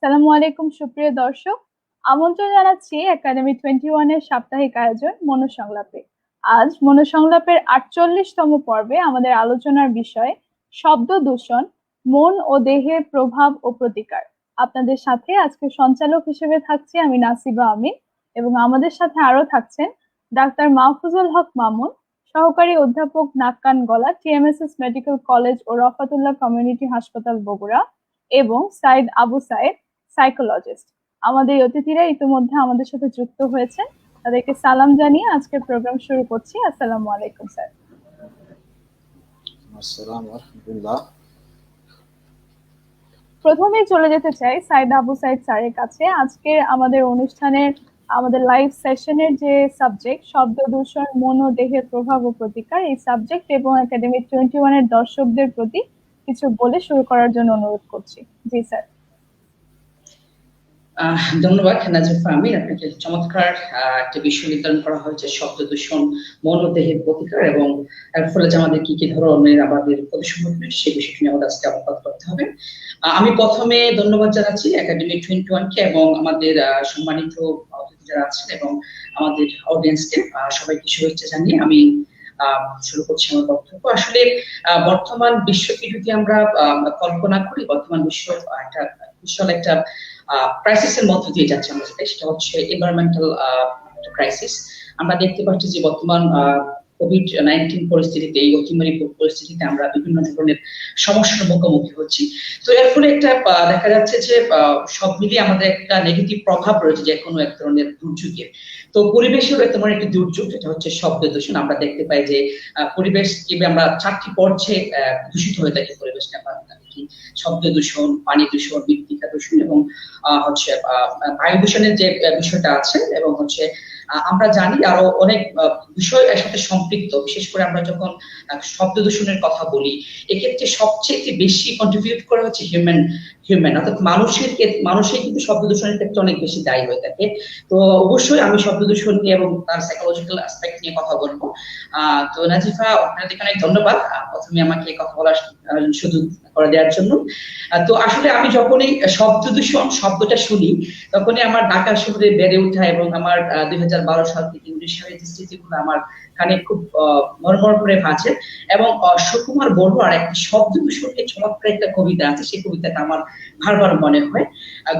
সালামু আলাইকুম সুপ্রিয় দর্শক, আমন্ত্রণ জানাচ্ছি একাডেমি 21 এর সাপ্তাহিক আয়োজন মনোসংলাপে। আজ মনোসংলাপের 48তম পর্বে আমাদের আলোচনার বিষয় শব্দ দূষণ, মন ও দেহের প্রভাব ও প্রতিকার। আপনাদের সাথে আজকে সঞ্চালক হিসেবে থাকছি আমি নাসিবা আমিন, এবং আমাদের সাথে আরো থাকছেন ডাক্তার মাহফুজুল হক মামুন, সহকারী অধ্যাপক নাক কান গলা, টিএমএসএস মেডিকেল কলেজ ও রফাতুল্লাহ কমিউনিটি হাসপাতাল বগুড়া, এবং সাইদ আবু সাইদ, সাইকোলজিস্ট। আমাদের এই অতিথিরা ইতিমধ্যে আমাদের সাথে যুক্ত হয়েছে, তাদেরকে সালাম জানিয়ে আজকের প্রোগ্রাম শুরু করছি। আসসালামু আলাইকুম স্যার। আসসালাম ওয়া রাহমাতুল্লাহ। প্রথমেই চলে যেতে চাই সাইদ আবু সাইদ স্যারের কাছে। আজকের আমাদের অনুষ্ঠানের, আমাদের লাইভ সেশনের যে সাবজেক্ট শব্দ দূষণ, মন ও দেহের প্রভাব ও প্রতিকার, এই সাবজেক্ট এবং একাডেমি 21 এর দর্শকদের প্রতি কিছু বলে শুরু করার জন্য অনুরোধ করছি। জি স্যার। ধন্যবাদ নাজিফা আমিন, আপনাকে চমৎকার একটা বিষয় নির্ধারণ করা হয়েছে শব্দ দূষণ, মন ও দেহের প্রতিকার এবং এর ফলে যে আমাদের কি কি ধরনের আমাদের প্রতিসম্পদ সেই বিষয়টি নিয়ে আমাদের আজকে আলোকপাত করতে হবে। আমি প্রথমে ধন্যবাদ জানাচ্ছি একাডেমি 21 কে এবং আমাদের সম্মানিত অতিথি যারা আছেন এবং আমাদের অডিয়েন্সকে সবাইকে শুভেচ্ছা জানিয়ে আমি শুরু করছি আমার বক্তব্য। আসলে বর্তমান বিশ্বকে যদি আমরা কল্পনা করি, বর্তমান বিশ্ব একটা বিশাল একটা ক্রাইসিসের মধ্য দিয়ে যাচ্ছে আমরা, সেটা হচ্ছে এনভায়রনমেন্টাল ক্রাইসিস। আমরা দেখতে পাচ্ছি যে বর্তমান কোভিড-19 পরিস্থিতিতে, এই অতিমারী পরিস্থিতিতে আমরা বিভিন্ন ধরনের সমস্যার মুখোমুখি হচ্ছি। তো এর ফলে একটা দেখা যাচ্ছে যে সব মিলিয়ে আমাদের একটা নেগেটিভ প্রভাব রয়েছে যে কোনো এক ধরনের দুর্যোগের। তো পরিবেশের তেমন একটি দুর্যোগ, যেটা হচ্ছে শব্দ দূষণ। আমরা দেখতে পাই যে পরিবেশ আমরা 4টি পর্যায়ে দূষিত হয়ে থাকে পরিবেশটা। শব্দ দূষণ, পানি দূষণ, মৃত্তিকা দূষণ এবং হচ্ছে বায়ু দূষণের যে বিষয়টা আছে, এবং হচ্ছে আমরা জানি আরো অনেক বিষয় এর সাথে সম্পৃক্ত। বিশেষ করে আমরা যখন শব্দ দূষণের কথা বলি, এক্ষেত্রে সবচেয়ে বেশি কন্ট্রিবিউট করা হচ্ছে হিউম্যান অর্থাৎ মানুষের কিন্তু শব্দ দূষণের ক্ষেত্রে অনেক বেশি দায়ী হয়ে থাকে। তো অবশ্যই আমি শব্দ দূষণ নিয়ে এবং তার সাইকোলজিক্যাল অ্যাসপেক্ট নিয়ে কথা বলবো। তো নাজিফা, আপনাদেরকে অনেক ধন্যবাদ প্রথমে আমাকে কথা বলার সুযোগ করে দেওয়ার জন্য। তো আসলে আমি যখনই শব্দ দূষণ শব্দটা শুনি, তখনই আমার ঢাকা শহরে বেড়ে ওঠা এবং আমার 2012 সাল থেকে 19 সালের স্মৃতিগুলো আমার কানে খুব মরমর করে ভাসে। এবং সুকুমার বড়ুয়ার একটা শব্দ দূষণকে চমৎকার একটা কবিতা আছে, সেই কবিতাটা আমার বারবার মনে হয়।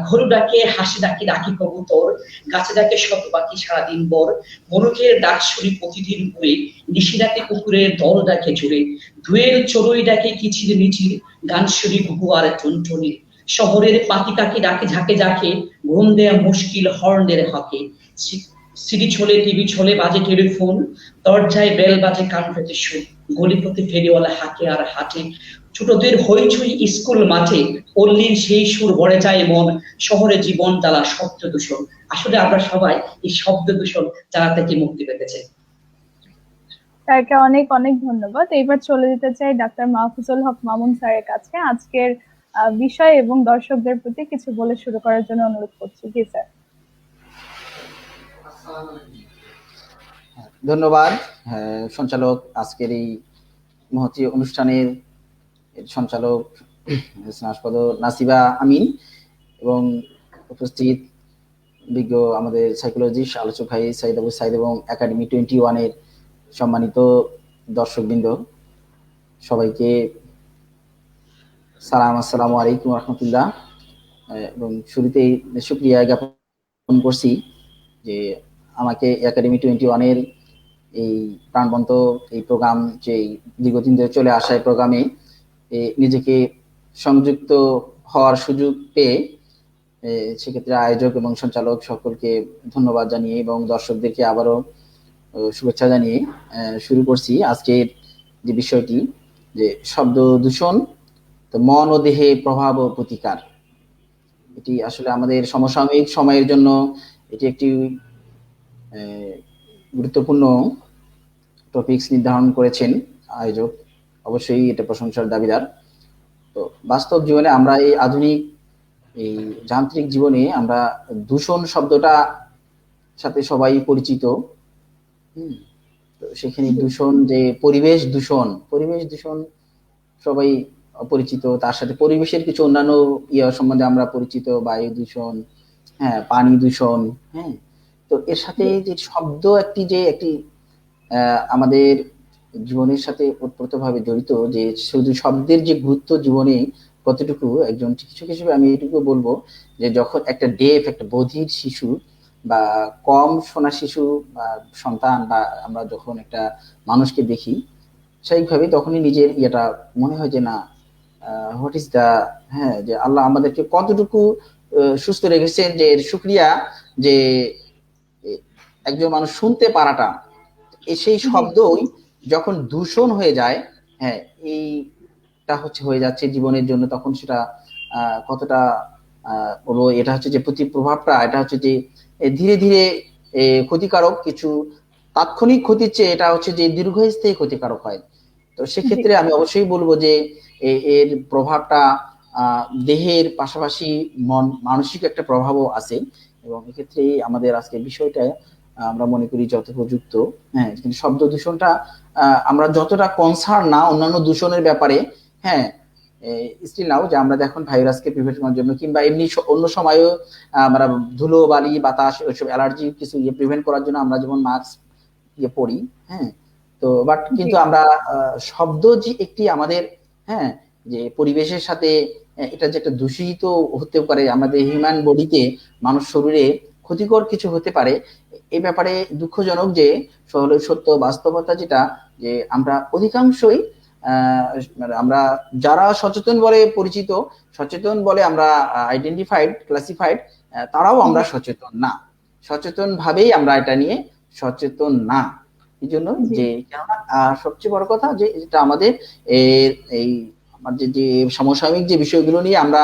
ঘরু ডাকে হাসি ডাকে ডাকি কবুতর, গাছে ডাকে শত পাখি সারাদিন ভর, মরুকের ডাক শুনি প্রতিদিন ভোরে, নিশি ডাকে কুকুরের দল ডাকে জুড়ে, ধুয়ের চড়ুই ডাকে কিচির মিচির, গান শুনি ঘুঘু আর টুনটুনি, শহরের পাখি কাকি ডাকে ঝাঁকে ঝাঁকে, ঘুম দেয়া মুশকিল হর্নের হকে, সিডি ছোলে টিভি ছোলে বাজে টেলিফোন, দরজায় বেল বাজে কান পেতে সুর, গলিপথে ফেরিওয়ালা হাঁকে আর হাঁটে, ছোটদের হইচই স্কুল মাঠে, পল্লীর সেই সুর ভরে যায় মন, শহরে জীবন জ্বালা শব্দ দূষণ। আসলে আমরা সবাই এই শব্দ দূষণ জ্বালা থেকে মুক্তি পেতেছে। স্যারকে অনেক অনেক ধন্যবাদ। এবার চলে যেতে চাই ডাক্তার মাহফুজুল হক মামুন স্যারের কাছে। আজকের বিষয় এবং দর্শকদের প্রতি কিছু বলে শুরু করার জন্য অনুরোধ করছি। জি স্যার। ধন্যবাদ সঞ্চালক, আজকের এই মহতী অনুষ্ঠানের সঞ্চালক স্নাতক নাসিবা আমিন এবং উপস্থিত বিজ্ঞ আমাদের সাইকোলজিস্ট আলোচক ভাই সাইদ আবু সাইদ এবং একাডেমি 21 এর সম্মানিত দর্শকবৃন্দ, সবাইকে সালাম, আসসালামু আলাইকুম রহমতুল্লাহ। এবং শুরুতেই শুকরিয়া জ্ঞাপন করছি যে আমাকে একাডেমি 21 এর এই প্রাণবন্ত এই প্রোগ্রাম, যে দীর্ঘদিন ধরে চলে আসা এই প্রোগ্রামে নিজেকে সংযুক্ত হওয়ার সুযোগ পেয়ে সেক্ষেত্রে আয়োজক এবং সঞ্চালক সকলকে ধন্যবাদ জানিয়ে এবং দর্শকদেরকে আবারও শুভেচ্ছা জানিয়ে শুরু করছি আজকের যে বিষয়টি, যে শব্দ দূষণ, তো মন ও দেহে প্রভাব ও প্রতিকার। এটি আসলে আমাদের সমসাময়িক সময়ের জন্য এটি একটি গুরুত্বপূর্ণ টপিকস নির্ধারণ করেছেন আয়োজক, অবশ্যই এটা প্রশংসার দাবিদার। তো বাস্তব জীবনে আমরা এই আধুনিক এই যান্ত্রিক জীবনে আমরা দূষণ শব্দটা সাথে সবাই পরিচিত। তো সেখানে দূষণ, যে পরিবেশ দূষণ সবাই পরিচিত, তার সাথে পরিবেশের কিছু অন্যান্য সম্বন্ধে আমরা পরিচিত, বায়ু দূষণ, হ্যাঁ, পানি দূষণ, হ্যাঁ। তো এর সাথে জি, যে শব্দ একটি আমাদের জীবনের সাথে ওতপ্রোতভাবে জড়িত, যে শুধু শব্দের যে গুরুত্ব জীবনে কতটুকু, একজন চিকিৎসক হিসেবে আমি এটুকু বলবো যে যখন একটা একটা বধির শিশু বা কম শোনা শিশু বা সন্তান বা আমরা যখন একটা মানুষকে দেখি স্বাভাবিকভাবে, তখনই নিজের মনে হয় যে না, হোয়াট ইজ দা, হ্যাঁ, যে আল্লাহ আমাদেরকে কতটুকু সুস্থ রেখেছেন, যে এর শুকরিয়া, যে একজন মানুষ শুনতে পারাটা, সেই জি, শব্দই যখন দূষণ হয়ে যায়, হ্যাঁ, এইটা হয়ে যাচ্ছে জীবনের জন্য, তখন সেটা কতটা বলবো, এটা হচ্ছে যে প্রভাবটা, এটা হচ্ছে যে ধীরে ধীরে ক্ষতিকারক কিছু, তাৎক্ষণিক ক্ষতির চেয়ে এটা হচ্ছে যে দীর্ঘস্থায়ী ক্ষতিকারক হয়। তো জি, সেক্ষেত্রে আমি অবশ্যই বলবো যে এর প্রভাবটা দেহের পাশাপাশি মানসিক একটা প্রভাবও আছে, এবং এক্ষেত্রে আমাদের আজকের বিষয়টা আমরা মনে করি যথোপযুক্ত। হ্যাঁ, কিন্তু শব্দ দূষণটা আমরা যতটা কনসার্ন না অন্যান্য দূষণের ব্যাপারে, হ্যাঁ, স্টিল নাও যে আমরা দেখুন ভাইরাসকে প্রিভেন্ট করার জন্য কিংবা এমনি অন্য সময়ও আমরা ধুলো বালি বাতাস ওইসব অ্যালার্জি কিছু প্রিভেন্ট করার জন্য আমরা যেমন মাস্ক পড়ি, হ্যাঁ। তো বাট জি, কিন্তু আমরা শব্দ যে একটি আমাদের, হ্যাঁ, যে পরিবেশের সাথে এটা যে একটা দূষিত হতে পারে আমাদের হিউম্যান বডিতে, মানুষ শরীরে ক্ষতিকর কিছু হতে পারে, এই ব্যাপারে দুঃখজনক যে সত্য বাস্তবতা যেটা, যে আমরা অধিকাংশই মানে আমরা যারা সচেতন বলে পরিচিত, সচেতন বলে আমরা আইডেন্টিফাইড ক্লাসিফাইড, তারাও জি, আমরা সচেতন না, সচেতন ভাবেই আমরা এটা নিয়ে সচেতন না। এই জন্য জি, যে কেননা সবচেয়ে বড় কথা যে এটা আমাদের এই আমার যে সমসাময়িক যে বিষয়গুলো নিয়ে আমরা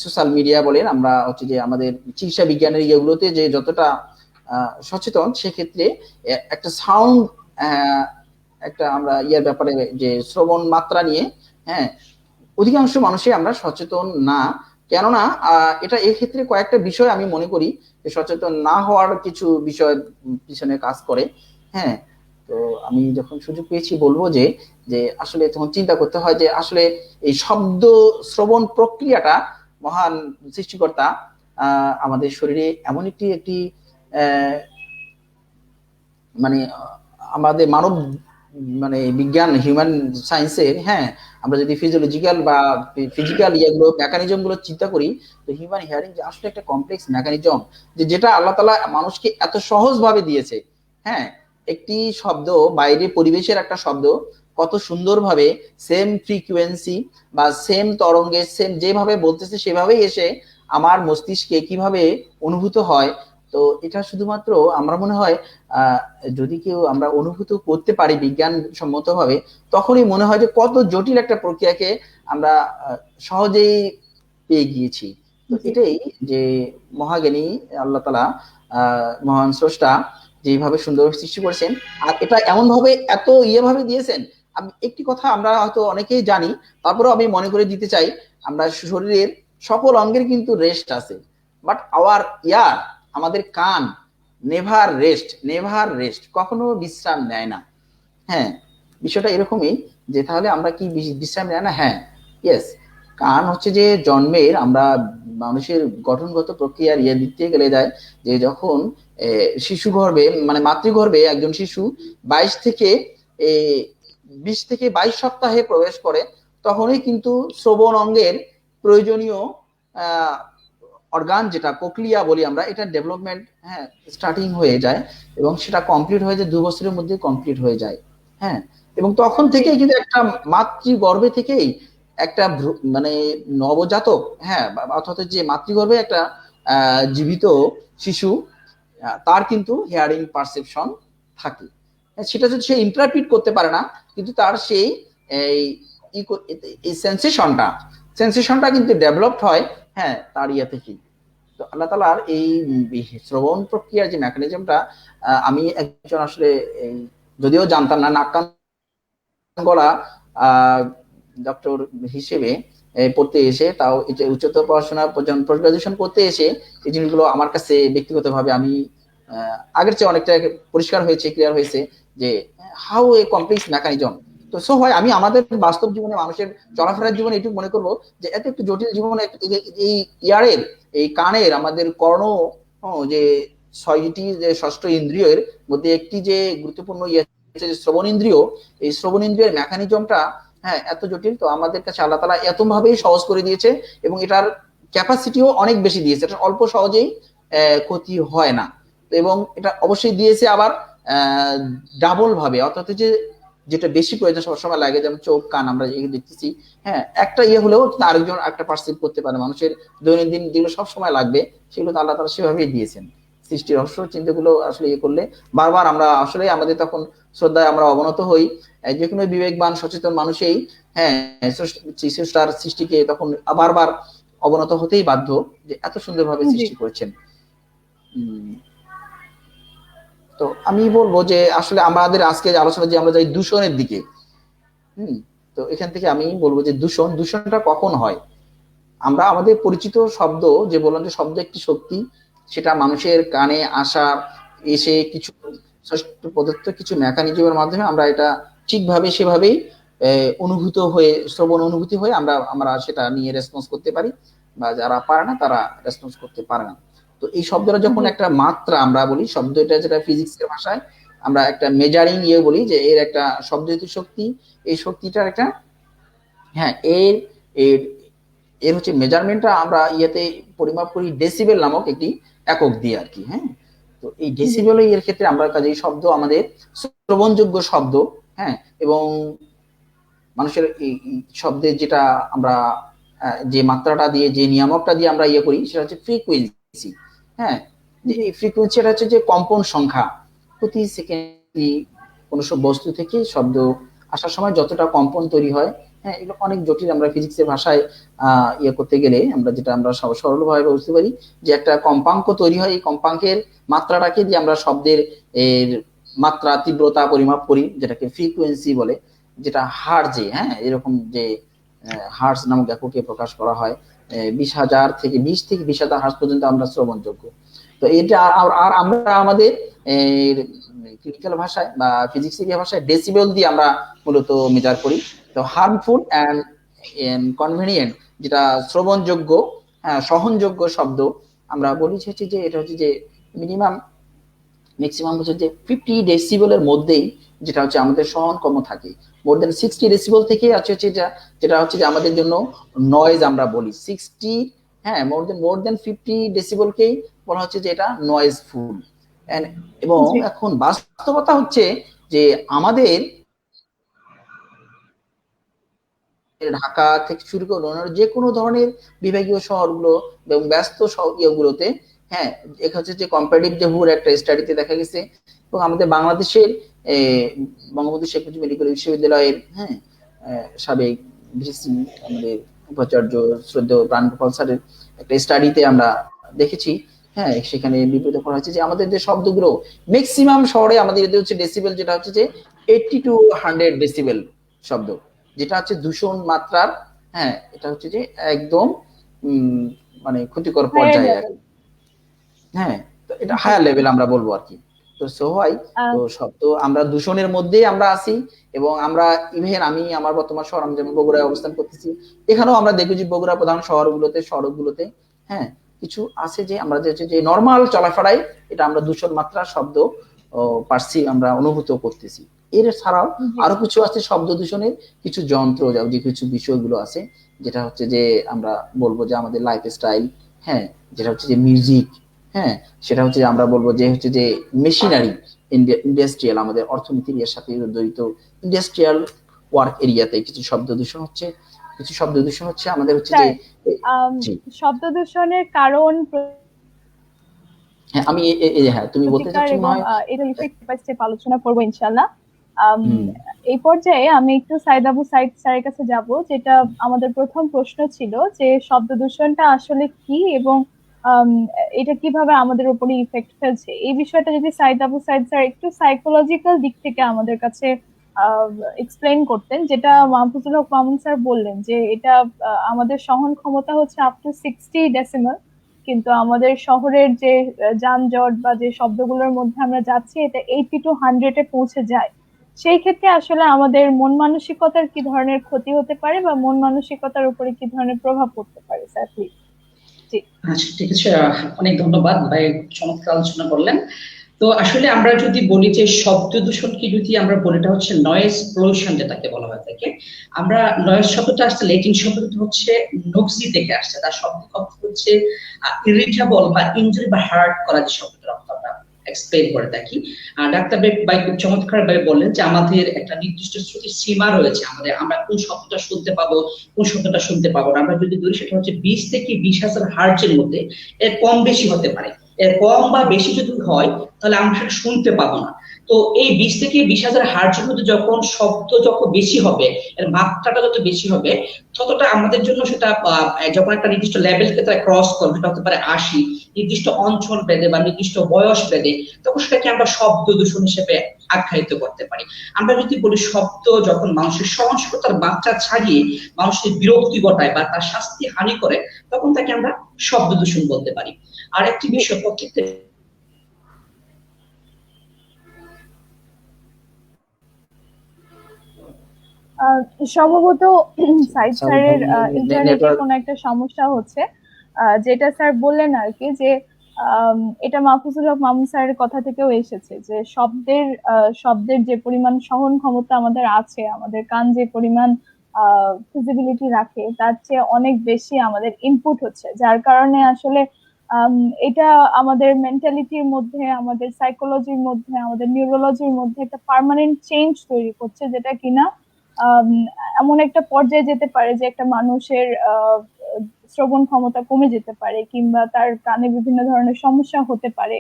সোশ্যাল মিডিয়া বলেন, আমরা হচ্ছে যে আমাদের চিকিৎসা বিজ্ঞানের ইয়েগুলোতে যে যতটা সচেতন, সেক্ষেত্রে একটা সাউন্ড, একটা আমরা ব্যাপারে যে শ্রবণ মাত্রা নিয়ে, হ্যাঁ, অধিকাংশ মানুষই আমরা সচেতন না। কেননা এটা এক্ষেত্রে কয়েকটা বিষয় আমি মনে করি যে সচেতন না হওয়ার কিছু বিষয় পিছনে কাজ করে, হ্যাঁ। তো আমি যখন সুযোগ পেয়েছি বলবো যে যে আসলে তখন চিন্তা করতে হয় যে আসলে এই শব্দ শ্রবণ প্রক্রিয়াটা মহান সৃষ্টিকর্তা আমাদের শরীরে এমন একটি একটি আহ, মানে আমাদের মানব মানে বিজ্ঞান হিউম্যান সায়েন্সের, হ্যাঁ, আমরা যদি ফিজিওলজিক্যাল বা ফিজিক্যাল ইয়েগুলো মেকানিজম গুলো চিন্তা করি, তো হিউম্যান হিয়ারিং যে আসলে একটা কমপ্লেক্স মেকানিজম, যে যেটা আল্লাহ তাআলা মানুষকে এত সহজ ভাবে দিয়েছে, হ্যাঁ। একটি শব্দ, বাইরে পরিবেশের একটা শব্দ কত সুন্দরভাবে সেম ফ্রিকোয়েন্সি বা সেম তরঙ্গে সেম যেভাবে বলতেছে সেভাবেই এসে আমার মস্তিষ্কে কিভাবে অনুভূত হয়। তো এটা শুধুমাত্র আমরা মনে হয় আহ যদি কেউ আমরা অনুভূত করতে পারি বিজ্ঞান সম্মত ভাবে, তখনই মনে হয় যে কত জটিল একটা প্রক্রিয়াকে আমরা সহজেই পেয়ে গিয়েছি। তো জি, এটাই যে মহাজ্ঞানী আল্লাহ তাআলা, মহান স্রষ্টা যেভাবে সুন্দর সৃষ্টি করেছেন, আর এটা এমন ভাবে এত ভাবে দিয়েছেন। আমি একটি কথা আমরা হয়তো অনেকেই জানি, তারপরেও আমি মনে করে দিতে চাই, আমরা শরীরের সকল অঙ্গের কিন্তু রেস্ট আছে, বাট আওয়ার ইয়ার, আমাদের কান নেভার রেস্ট, কখনো বিশ্রাম নেয় না। হ্যাঁ, বিষয়টা এরকমই, যে তাহলে আমরা কি বিশ্রাম নেয় না? হ্যাঁ, ইয়েস। কারণ হচ্ছে যে জন্মের আমরা মানুষের গঠনগত প্রক্রিয়ার দিতে গেলে যায় যে যখন শিশু গর্ভে মানে মাতৃগর্ভে একজন শিশু 22 থেকে 20 থেকে 22 সপ্তাহে প্রবেশ করে, তখনই কিন্তু শ্রবণ অঙ্গের প্রয়োজনীয় আহ অর্গান, যেটা কোকলিয়া বলি আমরা, এটা ডেভেলপমেন্ট, হ্যাঁ, স্টার্টিং হয়ে যায়, এবং সেটা কমপ্লিট হয়ে যায় 2 বছরের মধ্যে কমপ্লিট হয়ে যায়, হ্যাঁ। এবং তখন জি, থেকেই কিন্তু একটা মাতৃগর্ভে থেকেই একটা মানে নবজাতক, হ্যাঁ, অর্থাৎ যে মাতৃগর্ভে একটা জীবিত শিশু, তার কিন্তু হিয়ারিং পারসেপশন থাকে। হ্যাঁ, সেটা যদি সে ইন্টারপ্রিট করতে পারে না, কিন্তু তার সেই এই এই সেন্সেশনটা কিন্তু ডেভেলপড হয়, হ্যাঁ, তার থেকেই। তো আল্লাহ তালার এই শ্রবণ প্রক্রিয়ার যে মেকানিজমটা, আমি একজন আসলে এই যদিও জানতাম না, নাক কান গলা ডক্টর হিসেবে পড়তে এসে, তাও উচ্চতর পড়াশোনা পর্যন্ত পোস্ট গ্রাজুয়েশন করতে এসে এই জিনিসগুলো আমার কাছে ব্যক্তিগতভাবে আমি আগের চেয়ে অনেকটা পরিষ্কার হয়েছে, ক্লিয়ার হয়েছে যে হাউ এ কমপ্লেক্স মেকানিজম। তো সো হয় আমি আমাদের বাস্তব জীবনে মানুষের চলাফেরার জীবনে এটুকু মনে করবো যে এত একটু জটিল জীবনে এই ইয়ারের এই কানের আমাদের কর্ণ যে 6টি যে ষষ্ঠ ইন্দ্রিয়ের মধ্যে একটি যে গুরুত্বপূর্ণ ইয়ে হচ্ছে যে শ্রবণ ইন্দ্রিয়, এই শ্রবণ ইন্দ্রিয়ের মেকানিজমটা হ্যাঁ এত জটিল, তো আমাদের কাছে আল্লাহ তাআলা এত ভাবেই সহজ করে দিয়েছে এবং এটার ক্যাপাসিটিও অনেক বেশি দিয়েছে, এটা অল্প সহজেই ক্ষতি হয় না। এবং এটা অবশ্যই দিয়েছে আবার ডাবল ভাবে, অর্থাৎ যে যেটা বেশি প্রয়োজন সবসময় লাগে, যেমন চোখ কান আমরা দেখতেছি, হ্যাঁ একটা ইয়ে হলেও আরেকজন একটা পার্সিভ করতে পারে, মানুষের দৈনন্দিন যেগুলো সবসময় লাগবে সেগুলো তো আল্লাহ তাআলা সেভাবেই দিয়েছেন। সৃষ্টি রহস্য চিন্তাগুলো আসলে ইয়ে করলে বারবার আমরা আসলে আমাদের তখন শ্রদ্ধায় আমরা অবনত হই, যে কোনো বিবেকবান সচেতন মানুষই হ্যাঁ সৃষ্টার সৃষ্টিকে তখন বারবার অবনত হতেই বাধ্য যে এত সুন্দরভাবে সৃষ্টি করেছেন। তো আমি বলবো যে আসলে আমাদের আজকে আলোচনা যে আমরা যাই দূষণের দিকে, তো এখান থেকে আমি বলবো যে দূষণটা কখন হয়। আমরা আমাদের পরিচিত শব্দ যে বললাম যে শব্দ একটি শক্তি, সেটা মানুষের কানে আসা এসে কিছু প্রদত্ত কিছু মেকানিজমের মাধ্যমে আমরা এটা ঠিকভাবে সেভাবেই অনুভূত হয়ে শ্রবণ অনুভূতি হয়ে আমরা সেটা নিয়ে রেসপন্স করতে পারি, বা যারা পারে না তারা রেসপন্স করতে পারে না। তো এই শব্দটা যখন একটা মাত্রা আমরা বলি, শব্দ এটা যেটা ফিজিক্সের ভাষায় আমরা একটা মেজারিং ইয়ে বলি যে এর একটা শব্দজাতীয় শক্তি, এই শক্তিটার একটা হ্যাঁ এর এর এর হচ্ছে মেজারমেন্টটা আমরা ইয়েতে পরিমাপ করি ডেসিবেল নামক একটি একক দিয়ে আর কি। হ্যাঁ, তো এই ডেসিবেল এর ক্ষেত্রে আমরা কাজেই শব্দ আমাদের শ্রবণযোগ্য শব্দ, হ্যাঁ এবং মানুষের এই শব্দের যেটা আমরা যে মাত্রাটা দিয়ে যে নিয়ামকটা দিয়ে আমরা ইয়ে করি সেটা হচ্ছে ফ্রিকোয়েন্সি। হ্যাঁ, যে এই ফ্রিকোয়েন্সিটা হচ্ছে যে কম্পন সংখ্যা, প্রতি সেকেন্ডে কোনো সব বস্তু থেকে শব্দ আসার সময় যতটা কম্পন তৈরি হয়, হ্যাঁ এগুলো অনেক জটিল, আমরা ফিজিক্সের ভাষায় ইয়ে করতে গেলে আমরা যেটা আমরা সরলভাবে বুঝতে পারি যে একটা কম্পাঙ্ক তৈরি হয়, এই কম্পাঙ্কের মাত্রাটাকে দিয়ে আমরা শব্দের এর মাত্রা তীব্রতা পরিমাপ করি, যেটাকে ফ্রিকোয়েন্সি বলে, যেটা হার্জে হ্যাঁ এরকম যে হার্জ নামক এককে প্রকাশ করা হয়। 20,000 থেকে 20,000 হার্জ পর্যন্ত আমরা শ্রবণযোগ্য। তো এটা আর আমরা আমাদের ক্রিটিক্যাল ভাষায় বা ফিজিক্সের ভাষায় ডেসিবেল দিয়ে আমরা মূলত মেজার করি। তো হার্মফুল অ্যান্ড কনভেনিয়েন্ট যেটা শ্রবণযোগ্য সহনযোগ্য শব্দ আমরা বলি হচ্ছে যে এটা হচ্ছে যে ম্যাক্সিমাম হচ্ছে যে 50 ডেসিবেলের মধ্যেই যেটা হচ্ছে আমাদের সহনক্ষম থাকে। মোর দেন 60 ডেসিবেল থেকে আছে হচ্ছে যেটা হচ্ছে যে আমাদের জন্য নয়েজ আমরা বলি 60, হ্যাঁ মোর দেন 50 ডেসিবেলকেই বলা হচ্ছে যে এটা নয়েজফুল। এবং এখন বাস্তবতা হচ্ছে যে আমাদের ঢাকা থেকে শুরু করে যে কোনো ধরনের বিভাগীয় শহরগুলো এবং ব্যস্ত ইয়েগুলোতে, হ্যাঁ এটা হচ্ছে যে কম্পারেটিভ যে হুর একটা স্টাডিতে দেখা গেছে, এবং আমাদের বাংলাদেশের বঙ্গবন্ধু শেখ মুজিব মেডিকেল বিশ্ববিদ্যালয়ের হ্যাঁ সাবেক ভিসি আমাদের উপাচার্য শ্রদ্ধেয় প্রাণগোপাল স্যারের একটা স্টাডিতে আমরা দেখেছি, হ্যাঁ সেখানে বিবৃত করা হয়েছে যে আমাদের যে শব্দগুলো ম্যাক্সিমাম শহরে আমাদের এদের হচ্ছে ডেসিবেল যেটা হচ্ছে যে 80 to 100 ডেসিবেল শব্দ, যেটা হচ্ছে দূষণ মাত্রার, হ্যাঁ এটা হচ্ছে যে একদম মানে ক্ষতিকর পর্যায়ে আর কি। হ্যাঁ, তো এটা হায়ার লেভেল আমরা বলবো আর কি। তো সো হয় তো শব্দ আমরা দূষণের মধ্যেই আমরা আছি, এবং আমরা ইভেন আমি আমার বর্তমান শহর আমি যেমন বগুড়ায় অবস্থান করতেছি, এখানেও আমরা দেখি যে বগুড়া প্রধান শহরগুলোতে সড়কগুলোতে হ্যাঁ কিছু আছে যে আমরা যে নর্মাল চলাফেরায় এটা আমরা দূষণ মাত্রা শব্দ পারছি, আমরা অনুভূত করতেছি। এর ছাড়াও আরো কিছু আছে শব্দ দূষণের কিছু যন্ত্র যে কিছু বিষয়গুলো আছে, যেটা হচ্ছে যে আমরা বলবো যে আমাদের লাইফস্টাইল, হ্যাঁ যেটা হচ্ছে যে মিউজিক, হ্যাঁ সেটা হচ্ছে আমরা বলবো যে হচ্ছে যে মেশিনারি ইন্ডাস্ট্রিয়াল আমাদের অর্থনীতির এর সাথে জড়িত ইন্ডাস্ট্রিয়াল ওয়ার্ক এরিয়াতে কিছু শব্দ দূষণ হচ্ছে, কিছু শব্দ দূষণ হচ্ছে আমাদের হচ্ছে যে শব্দ দূষণের কারণ হ্যাঁ আমি হ্যাঁ তুমি বলতে চাচ্ছ মনে হয় এটা স্টেপ বাই স্টেপ আলোচনা করব ইনশাআল্লাহ। এই পর্যায়ে আমি একটু সাইদ আবু সাইদ স্যারের কাছে যাব, যেটা আমাদের প্রথম প্রশ্ন ছিল যে শব্দ দূষণটা আসলে কি এবং এটা কিভাবে আমাদের উপরে ইফেক্ট ফেলছে। এই বিষয়টা যদি সাইদ আবু সাইদ স্যার একটু সাইকোলজিক্যাল দিক থেকে আমাদের কাছে এক্সপ্লেইন করতেন, যেটা মাহফুজুল হক মামুন স্যার বললেন যে এটা আমাদের সহন ক্ষমতা হচ্ছে আপ টু 60 ডেসিমেল, কিন্তু আমাদের শহরের যে যানজট বা যে শব্দগুলোর মধ্যে আমরা যাচ্ছি এটা 80 to 100 পৌঁছে যায়। সেই ক্ষেত্রে আসলে আমাদের মন মানসিকতার কি ধরনের ক্ষতি হতে পারে বা মন মানসিকতার উপরে কি ধরনের প্রভাব পড়তে পারে, স্যার প্লিজ। জি। আচ্ছা, ঠিক আছে। অনেক ধন্যবাদ ভাই, চমৎকার আলোচনা করলেন। তো আসলে আমরা যদি বলি যে শব্দ দূষণকে যদি আমরা বলি, এটা হচ্ছে নয়েজ পলিউশন যেটাকে বলা হয় থাকে। আমরা নয়েজ শব্দটা আসছে ল্যাটিন শব্দটা হচ্ছে নক্সি থেকে আসছে, তার শব্দ অর্থ হচ্ছে ইরিটেবল বা ইনজুরি বা হার্ট করা, যে শব্দটা অর্থ আমরা এক্সপ্লেইন করে থাকি। ডাক্তার ভাই খুব চমৎকার ভাবে বললেন যে আমাদের একটা নির্দিষ্ট শ্রুতির সীমা রয়েছে, আমাদের আমরা কোন শব্দটা শুনতে পাবো, কোন শব্দটা শুনতে পাবো না। আমরা যদি ধরি সেটা হচ্ছে 20 থেকে 20,000 হার্টজের মধ্যে, এর কম বেশি হতে পারে। এর কম বা বেশি যদি হয় তাহলে আমরা সেটা শুনতে পাবো না। তো এই 20 থেকে 20,000 হার্টজের মধ্যে যখন শব্দ যত বেশি হবে, এর মাত্রাটা যত বেশি হবে, ততটা আমাদের জন্য সেটা যখন একটা নির্দিষ্ট লেভেলকে তারা ক্রস করবে, সেটা হতে পারে 80, নির্দিষ্ট অঞ্চল ভেদে বা নির্দিষ্ট বয়স ভেদে, তখন সেটাকে আমরা শব্দ দূষণ হিসেবে আখ্যায়িত করতে পারি। আমরা যদি বলি শব্দ যখন মানুষের সহনশীলতার মাত্রা ছাড়িয়ে মানুষের বিরক্তি ঘটায় বা তার স্বাস্থ্য হানি করে, তখন তাকে আমরা শব্দ দূষণ বলতে পারি। আর একটি বিষয়, প্রত্যেকটা সম্ভবত সাইদ সরি ভাই, স্যারের ইন্টারনেটে নেটওয়ার্ক। কোনো একটা সমস্যা হচ্ছে। যেটা স্যার বললেন আর কি, যে এটা মাহফুজুল হক মামুন স্যারের কথা থেকেও এসেছে, যে শব্দের যে পরিমাণ সহন ক্ষমতা আমাদের আছে, আমাদের কান যে পরিমাণ ফিজিবিলিটি রাখে, তার চেয়ে অনেক বেশি আমাদের ইনপুট হচ্ছে, যার কারণে আসলে আম, এটা আমাদের মেন্টালিটির মধ্যে, আমাদের সাইকোলজির মধ্যে, আমাদের নিউরোলজির মধ্যে একটা পার্মানেন্ট চেঞ্জ তৈরি করছে, যেটা কিনা আম, এমন একটা পর্যায়ে যেতে পারে যে একটা মানুষের শ্রবণ ক্ষমতা কমে যেতে পারে, কিংবা তার কানে বিভিন্ন ধরনের সমস্যা হতে পারে।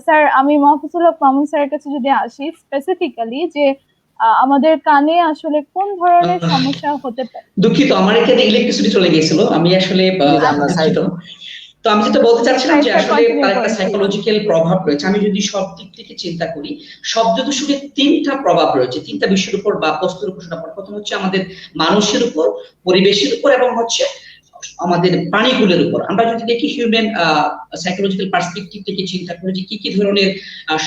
স্যার, আমি মাহফুজুল হক মামুন স্যারের কাছে যদি আসি স্পেসিফিক্যালি, যে আমাদের কানে আসলে কোন ধরনের আহ, সমস্যা হতে পারে। দুঃখিত, আমার এখানে ইলেকট্রিসিটি চলে গিয়েছিল, আমি আসলে জি জি, আমরা আচ্ছা, সাইড। দুঃখিত। তো আমি যেটা বলতে চাচ্ছিলাম সাইদ যে স্যার আসলে কন্টিনিউ তার একটা করেন প্লিজ। সাইকোলজিক্যাল প্রভাব রয়েছে। আমি যদি সব দিক থেকে চিন্তা করি, শব্দ দূষণের তিনটা প্রভাব রয়েছে, তিনটা বিষয়ের উপর বা বস্তুর উপর সেটা পড়ে। প্রথম হচ্ছে আমাদের মানুষের উপর, পরিবেশের উপর, এবং হচ্ছে আমাদের প্রাণীগুলোর উপর। আমরা যদি দেখি হিউম্যান সাইকোলজিক্যাল পার্সপেক্টিভ থেকে চিন্তা করি যে কি কি ধরনের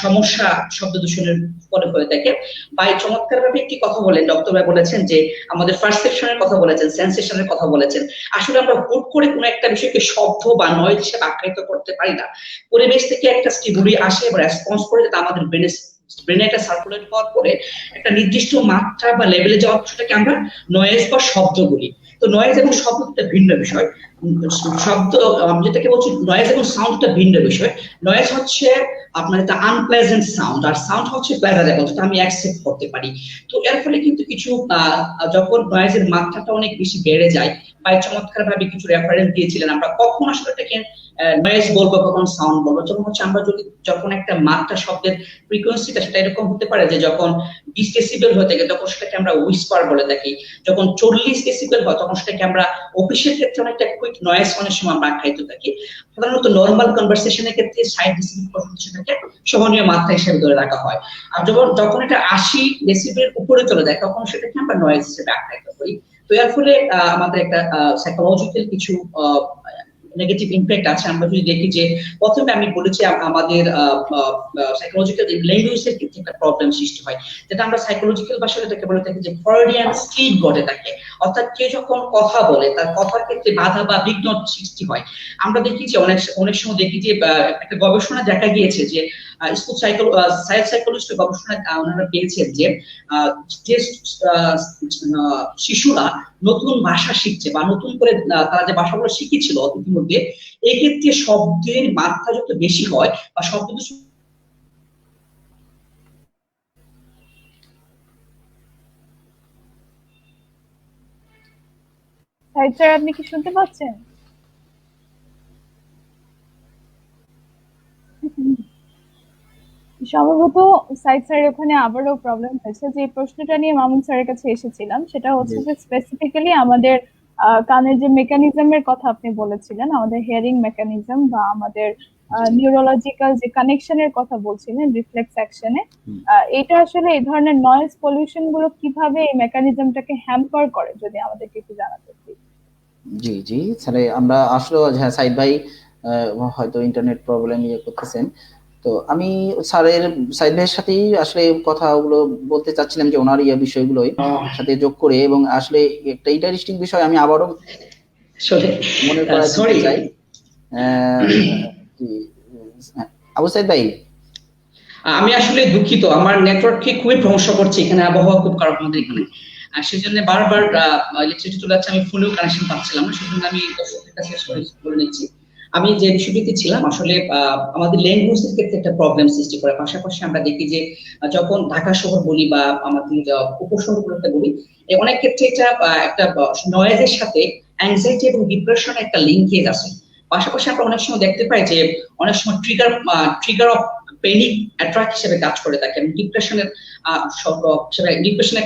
সমস্যা শব্দ দূষণের ফলে হয়ে থাকে, ভাই চমৎকার ভাবে একটি কথা বলেন, ডক্টর ভাই বলেছেন যে আমাদের পারসেপশনের কথা বলেছেন, সেন্সেশনের কথা বলেছেন। আসলে আমরা হুট করে কোনো একটা বিষয়কে শব্দ বা নয়েজ হিসেবে আখ্যায়িত করতে পারি না। পরিবেশ থেকে একটা স্টিমুলি আসে বা রেসপন্স করে, যেটা আমাদের ব্রেনে একটা সার্কুলেট হওয়ার পরে একটা নির্দিষ্ট মাত্রা বা লেভেলে যাওয়ার সেটাকে আমরা নয়েজ বা শব্দ বলি। তো নয়েজ এবং শব্দ একটা ভিন্ন বিষয়। শব্দ, আমি যেটাকে বলছি নয়েজ এবং সাউন্ড একটা ভিন্ন বিষয়। নয়েজ হচ্ছে আপনার একটা আনপ্লেজেন্ট সাউন্ড, আর সাউন্ড হচ্ছে প্লেজারেবল, যেটা আমি অ্যাকসেপ্ট করতে পারি। তো এর ফলে কিন্তু কিছু যখন নয়েজের মাত্রাটা অনেক বেশি বেড়ে যায়, বা চমৎকার ভাবে কিছু রেফারেন্স দিয়েছিলেন, আমরা কখন আসলে এটাকে নয়েজ বলবো, কখন সাউন্ড বলবো। যেমন হচ্ছে আমরা যদি যখন একটা মাত্রা শব্দের ফ্রিকোয়েন্সিটা সেটা এরকম হতে পারে যে যখন 20 ডেসিবেল হয়ে থাকে তখন সেটাকে আমরা হুইসপার বলে থাকি। যখন 40 ডেসিবেল হয় তখন সেটাকে আমরা অফিসের ক্ষেত্রে অনেকটা কুইক নয়েজ অনেক সময় আমরা আখ্যায়িত থাকি। সাধারণত নর্মাল কনভারসেশনের ক্ষেত্রে 60 ডেসিবেল পর্যন্ত সেটাকে সহনীয় মাত্রা হিসেবে ধরে রাখা হয়। আর যখন যখন এটা 80 ডেসিবেলের উপরে চলে যায় তখন সেটাকে আমরা নয়েজ হিসেবে আখ্যায়িত করি। তো এর ফলে আমাদের একটা সাইকোলজিক্যাল কিছু নেগেটিভ ইমপ্যাক্ট আছে। আমরা যদি দেখি যে প্রথমে আমি বলেছি আমাদের সাইকোলজিক্যাল ল্যাঙ্গুয়েজের ক্ষেত্রে একটা প্রবলেম সৃষ্টি হয়, যেটা আমরা সাইকোলজিক্যাল ভাষায় এটাকে বলে থাকি যে ফ্রয়েডিয়ান স্লিপ ঘটে থাকে। অর্থাৎ কেউ যখন কথা বলে তার কথার ক্ষেত্রে বাধা বা বিঘ্ন সৃষ্টি হয়। আমরা দেখি যে অনেক অনেক সময় দেখি যে একটা গবেষণা দেখা গিয়েছে যে স্কুল সাইকোলজিস্ট গবেষণা ওনারা পেয়েছেন যে যে শিশুরা নতুন ভাষা শিখছে বা নতুন করে তারা যে ভাষাগুলো শিখেছিল ইতিমধ্যে, এক্ষেত্রে শব্দের মাত্রা যত বেশি হয় বা শব্দ সাইদ স্যার, আপনি কি শুনতে পাচ্ছেন? সম্ভবত সাইদ স্যারের ওখানে আবারও প্রবলেম হয়েছে। যে প্রশ্নটা নিয়ে মামুন স্যারের কাছে এসেছিলাম সেটা জি হচ্ছে যে স্পেসিফিক্যালি আমাদের কানের যে মেকানিজমের কথা আপনি বলেছিলেন, আমাদের হিয়ারিং মেকানিজম বা আমাদের জি। নিউরোলজিক্যাল যে কানেকশনের কথা বলছিলেন রিফ্লেক্স অ্যাকশনে, হুম। এটা আসলে এই ধরনের নয়েজ পলিউশন গুলো কিভাবে এই মেকানিজমটাকে হ্যাম্পার করে, যদি আমাদেরকে একটু জানাতে প্লিজ। জি জি স্যার, আমরা আসলে হ্যাঁ সাইদ ভাই হয়তো ইন্টারনেট প্রবলেম করতেছেন। তো আমি সাইদ ভাইয়ের সাথেই আসলে কথাগুলো বলতে চাচ্ছিলাম, যে ওনার এই বিষয়গুলোই সাথে যোগ করে, এবং আসলে একটা ইন্টারেস্টিং বিষয় আমি আবারও মনে করাই দিতে চাই। আবু সাইদ ভাই, আমি আসলে দুঃখিত, আমার নেটওয়ার্কে খুবই সমস্যা করছে এখানে, আবহাওয়া খুব খারাপ আমাদের এখানে, আর সেজন্য বারবার ইলেকট্রিসিটি চলে যাচ্ছে, আমি ফোনেও কানেকশন পাচ্ছিলাম না, সেজন্য আমি দর্শকদের কাছে বলে নিচ্ছি। আমি যে বিষয়টিতে ছিলাম, আসলে আমাদের ল্যাঙ্গুয়েজের ক্ষেত্রে একটা প্রবলেম সৃষ্টি করে। পাশাপাশি আমরা দেখি যে যখন ঢাকা শহর বলি বা আমাদের উপশহরগুলোতে বলি, অনেক ক্ষেত্রে এটা একটা নয়েজের সাথে অ্যাংজাইটি এবং ডিপ্রেশন একটা লিঙ্কেজ আছে। পাশাপাশি আমরা অনেক সময় দেখতে পাই যে অনেক সময় ট্রিগার অফ প্যানিক অ্যাট্রাক হিসেবে কাজ করে থাকে, এবং ডিপ্রেশনের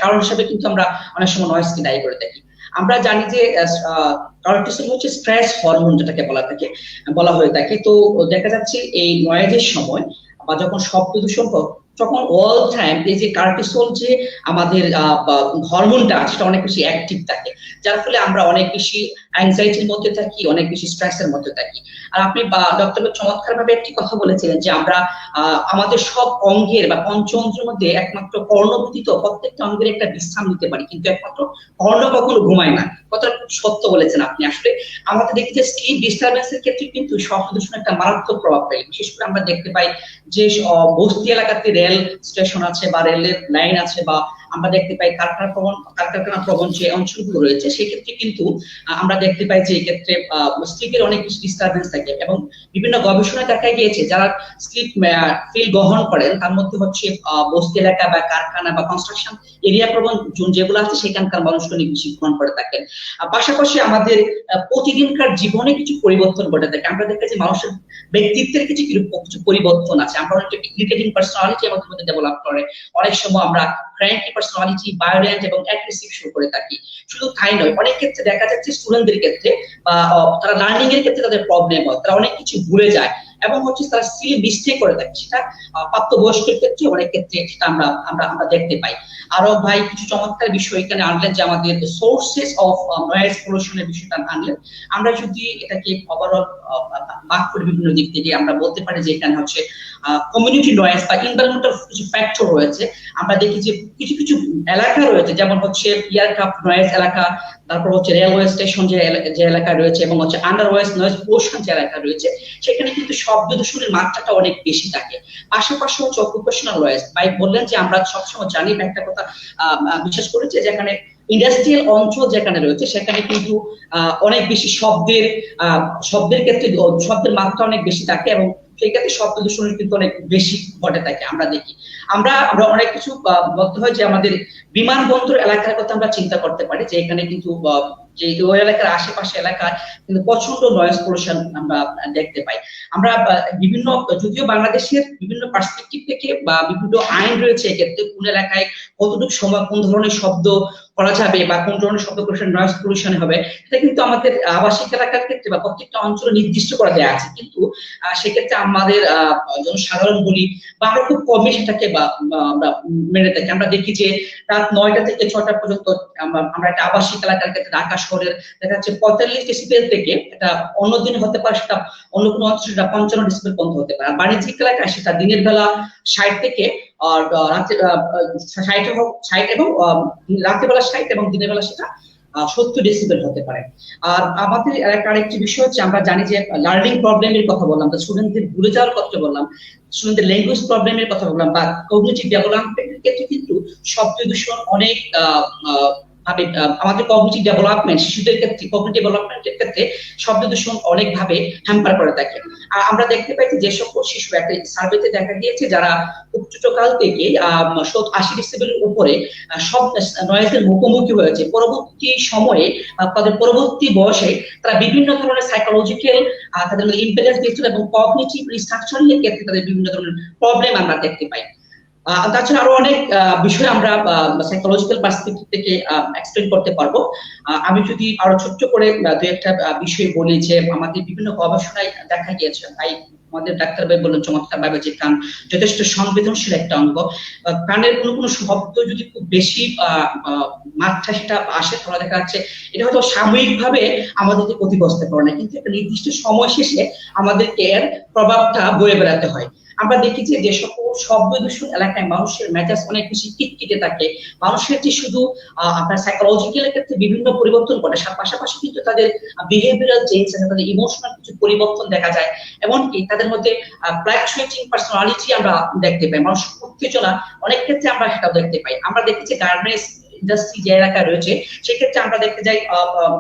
কারণ হিসেবে কিন্তু আমরা অনেক সময় নয়েজকে দায়ী করে থাকি। আমরা জানি যে কর্টিসল হচ্ছে স্ট্রেস হরমোন, যেটাকে বলা হয়ে থাকে। তো দেখা যাচ্ছে এই নয়েজের সময় বা যখন শব্দ দূষণ, তখন অল টাইম এই যে কর্টিসল যে আমাদের হরমোনটা, সেটা অনেক বেশি অ্যাক্টিভ থাকে, যার ফলে আমরা অনেক বেশি অ্যাংজাইটির মধ্যে থাকি, অনেক বেশি স্ট্রেসের মধ্যে থাকি। আর আপনি ডক্টর চমৎকার ভাবে একটি কথা বলেছিলেন যে আমরা আমাদের সব অঙ্গের বা পঞ্চেন্দ্রিয়ের মধ্যে একমাত্র কর্ণ ব্যতীত প্রত্যেকটা অঙ্গের একটা বিশ্রাম নিতে পারি, কিন্তু একমাত্র কর্ণ কখনো ঘুমায় না। কথা সত্য বলেছেন আপনি। আসলে আমাদের দেখি যে স্লিপ ডিস্টারবেন্সের ক্ষেত্রে কিন্তু শব্দ দূষণ একটা মারাত্মক প্রভাব ফেলে। বিশেষ করে আমরা দেখতে পাই যে বস্তি এলাকাতে রেল স্টেশন আছে বা রেলের লাইন আছে, বা আমরা দেখতে পাই কারখানা প্রবণ যে অঞ্চলগুলো রয়েছে, সেক্ষেত্রে কিন্তু আমরা দেখতে পাই যে এক্ষেত্রে স্লিপের অনেক বেশি ডিস্টারবেন্স থাকে। এবং বিভিন্ন গবেষণায় দেখা গিয়েছে যারা স্লিপ ফিল গ্রহণ করেন, তার মধ্যে হচ্ছে বস্তি এলাকা বা কারখানা বা কনস্ট্রাকশন এরিয়া প্রবণ যেগুলো আছে, সেখানকার মানুষকে অনেক বেশি গ্রহণ করে থাকেন। পাশাপাশি আমাদের প্রতিদিনকার জীবনে কিছু পরিবর্তন ঘটে থাকে। আমরা দেখি যে মানুষের ব্যক্তিত্বের কিছু পরিবর্তন আছে। আমরা অনেকটা ইরিটেটিং পার্সোনালিটি আমাদের মধ্যে ডেভেলপ করে, অনেক সময় আমরা ক্র্যাঙ্কি পার্সোনালিটি, ভায়োলেন্ট এবং অ্যাগ্রেসিভ শো করে থাকি। শুধু তাই নয়, অনেক ক্ষেত্রে দেখা যাচ্ছে স্টুডেন্টদের ক্ষেত্রে বা তারা লার্নিং এর ক্ষেত্রে তাদের প্রবলেম হয়, তারা অনেক কিছু ভুলে যায় এবং হচ্ছে তারা সিলি মিস্টেক করে থাকে। সেটা প্রাপ্তবয়স্কের ক্ষেত্রে অনেক ক্ষেত্রে সেটা আমরা দেখতে পাই। আরো ভাই কিছু চমৎকার বিষয় এখানে আনলেন, যে আমাদের সোর্সেস অফ নয়েজ পলিউশনের বিষয়টা আনলেন। আমরা যদি এটাকে ওভারঅল ভাগ করে বিভিন্ন দিক থেকে আমরা বলতে পারি যে এখানে হচ্ছে কমিউনিটি নয়েজ বা এনভায়রনমেন্টাল কিছু ফ্যাক্টর রয়েছে। আমরা দেখি যে কিছু কিছু এলাকা রয়েছে, যেমন হচ্ছে এয়ারক্রাফট নয়েজ এলাকা, তারপর হচ্ছে রেলওয়ে স্টেশন যে এলাকা রয়েছে, এবং হচ্ছে আন্ডারওয়েজ নয়েজ পোর্শন যে এলাকা রয়েছে, সেখানে কিন্তু শব্দ দূষণের মাত্রাটা অনেক বেশি থাকে। পাশাপাশি হচ্ছে অকুপেশনাল নয়েজ। ভাই বললেন যে আমরা সবসময় জানি একটা কথা বিশেষ করে, যে যেখানে ইন্ডাস্ট্রিয়াল অঞ্চল যেখানে রয়েছে, সেখানে কিন্তু অনেক বেশি শব্দের ক্ষেত্রে শব্দের মাত্রা অনেক বেশি থাকে, এবং সেই ক্ষেত্রে শব্দ দূষণের কিন্তু অনেক বেশি ঘটে থাকে। আমরা দেখি আমরা অনেক কিছু বলতে হয় যে আমাদের বিমানবন্দর এলাকার কথা আমরা চিন্তা করতে পারি, যে এখানে কিন্তু যে ওই এলাকার আশেপাশে এলাকায় কিন্তু প্রচন্ড নয়েজ পলিউশন আমরা দেখতে পাই। আমরা বিভিন্ন, যদিও বাংলাদেশের বিভিন্ন পার্সপেক্টিভ থেকে বা বিভিন্ন আইন রয়েছে এক্ষেত্রে, কোন এলাকায় কতটুকু সময় কোন ধরনের শব্দ করা যাবে বা কোন ধরনের শব্দ পলিউশন নয়েজ পলিউশন হবে, এটা কিন্তু আমাদের আবাসিক এলাকার ক্ষেত্রে বা প্রত্যেকটা অঞ্চলে নির্দিষ্ট করা দেওয়া আছে। কিন্তু সেক্ষেত্রে আমাদের জনসাধারণ বলি বা আমরা খুব কমই সেটাকে আমরা মেনে থাকি। আমরা দেখি যে রাত 9টা থেকে 6টা পর্যন্ত আমরা একটা আবাসিক এলাকার ক্ষেত্রে ঢাকা শহরের দেখা যাচ্ছে 45 ডেসিবেল থেকে, এটা অন্য দিন হতে পারে, সেটা অন্য কোনো অঞ্চলে সেটা 55 ডেসিবেল পর্যন্ত হতে পারে। আর বাণিজ্যিক এলাকায় সেটা দিনের বেলা 60 থেকে রাতে 60 এবং রাতের বেলা 60 এবং দিনের বেলা সেটা 70 ডেসিবেল হতে পারে। আর আমাদের আরেকটি বিষয় হচ্ছে, আমরা জানি যে লার্নিং প্রবলেমের কথা বললাম, স্টুডেন্টদের ভুলে যাওয়ার কথা বললাম, স্টুডেন্টদের ল্যাঙ্গুয়েজ প্রবলেমের কথা বললাম, বা কগনিটিভ ডেভেলপমেন্টের ক্ষেত্রে কিন্তু শব্দ দূষণ অনেক আমাদের কগনিটিভ ডেভেলপমেন্ট, শিশুদের ক্ষেত্রে কগনিটিভ ডেভেলপমেন্টের ক্ষেত্রে শব্দ দূষণ অনেকভাবে হ্যাম্পার করে থাকে। আর আমরা দেখতে পাই যে সকল শিশু, একটা সার্ভেতে দেখা গিয়েছে যারা খুব ছোটকাল থেকে 80 ডেসিবেলের উপরে সব নয়েজের মুখোমুখি হয়েছে, পরবর্তী সময়ে তাদের পরবর্তী বয়সে তারা বিভিন্ন ধরনের সাইকোলজিক্যাল তাদের ইম্পেয়ারমেন্ট দেখছিল, এবং কগনিটিভ রিস্ট্রাকচারিং এর ক্ষেত্রে তাদের বিভিন্ন ধরনের প্রবলেম আমরা দেখতে পাই। তাছাড়া আরো অনেক বিষয় আমরা সাইকোলজিক্যাল পার্সপেক্টিভ থেকে এক্সপ্লেন করতে পারবো। আমি যদি আরো ছোট্ট করে দু একটা বিষয় বলি, যে আমাদের বিভিন্ন গবেষণায় দেখা গিয়েছে, তাই আমাদের ডাক্তার ভাই বললেন চমৎকার ভাবে, যে কান যথেষ্ট সংবেদনশীল একটা অঙ্গ। কানের কোনো শব্দ যদি খুব বেশি মাত্রা সেটা আসে, তাহলে দেখা যাচ্ছে এটা হয়তো সাময়িকভাবে আমাদেরকে ক্ষতিগ্রস্ত করে না, কিন্তু একটা নির্দিষ্ট সময় শেষে আমাদেরকে এর প্রভাবটা বয়ে বেড়াতে হয়। আমরা দেখি যে সকল শব্দ দূষণ এলাকায় মানুষের মেজাজ অনেক বেশি খিটখিটে থাকে, মানুষের যে শুধু আপনার সাইকোলজিক্যাল ক্ষেত্রে বিভিন্ন পরিবর্তন ঘটে, পাশাপাশি কিন্তু তাদের বিহেভিয়ারাল চেঞ্জ, তাদের ইমোশনাল কিছু পরিবর্তন দেখা যায়, এমনকি তাদের মধ্যে ফ্লাকচুয়েটিং পার্সোনালিটি আমরা দেখতে পাই, মানুষের উত্তেজনা অনেক ক্ষেত্রে আমরা সেটাও দেখতে পাই। আমরা দেখি যে গার্মেন্টস ইন্ডাস্ট্রি যে এলাকায় রয়েছে সেক্ষেত্রে আমরা দেখতে যাই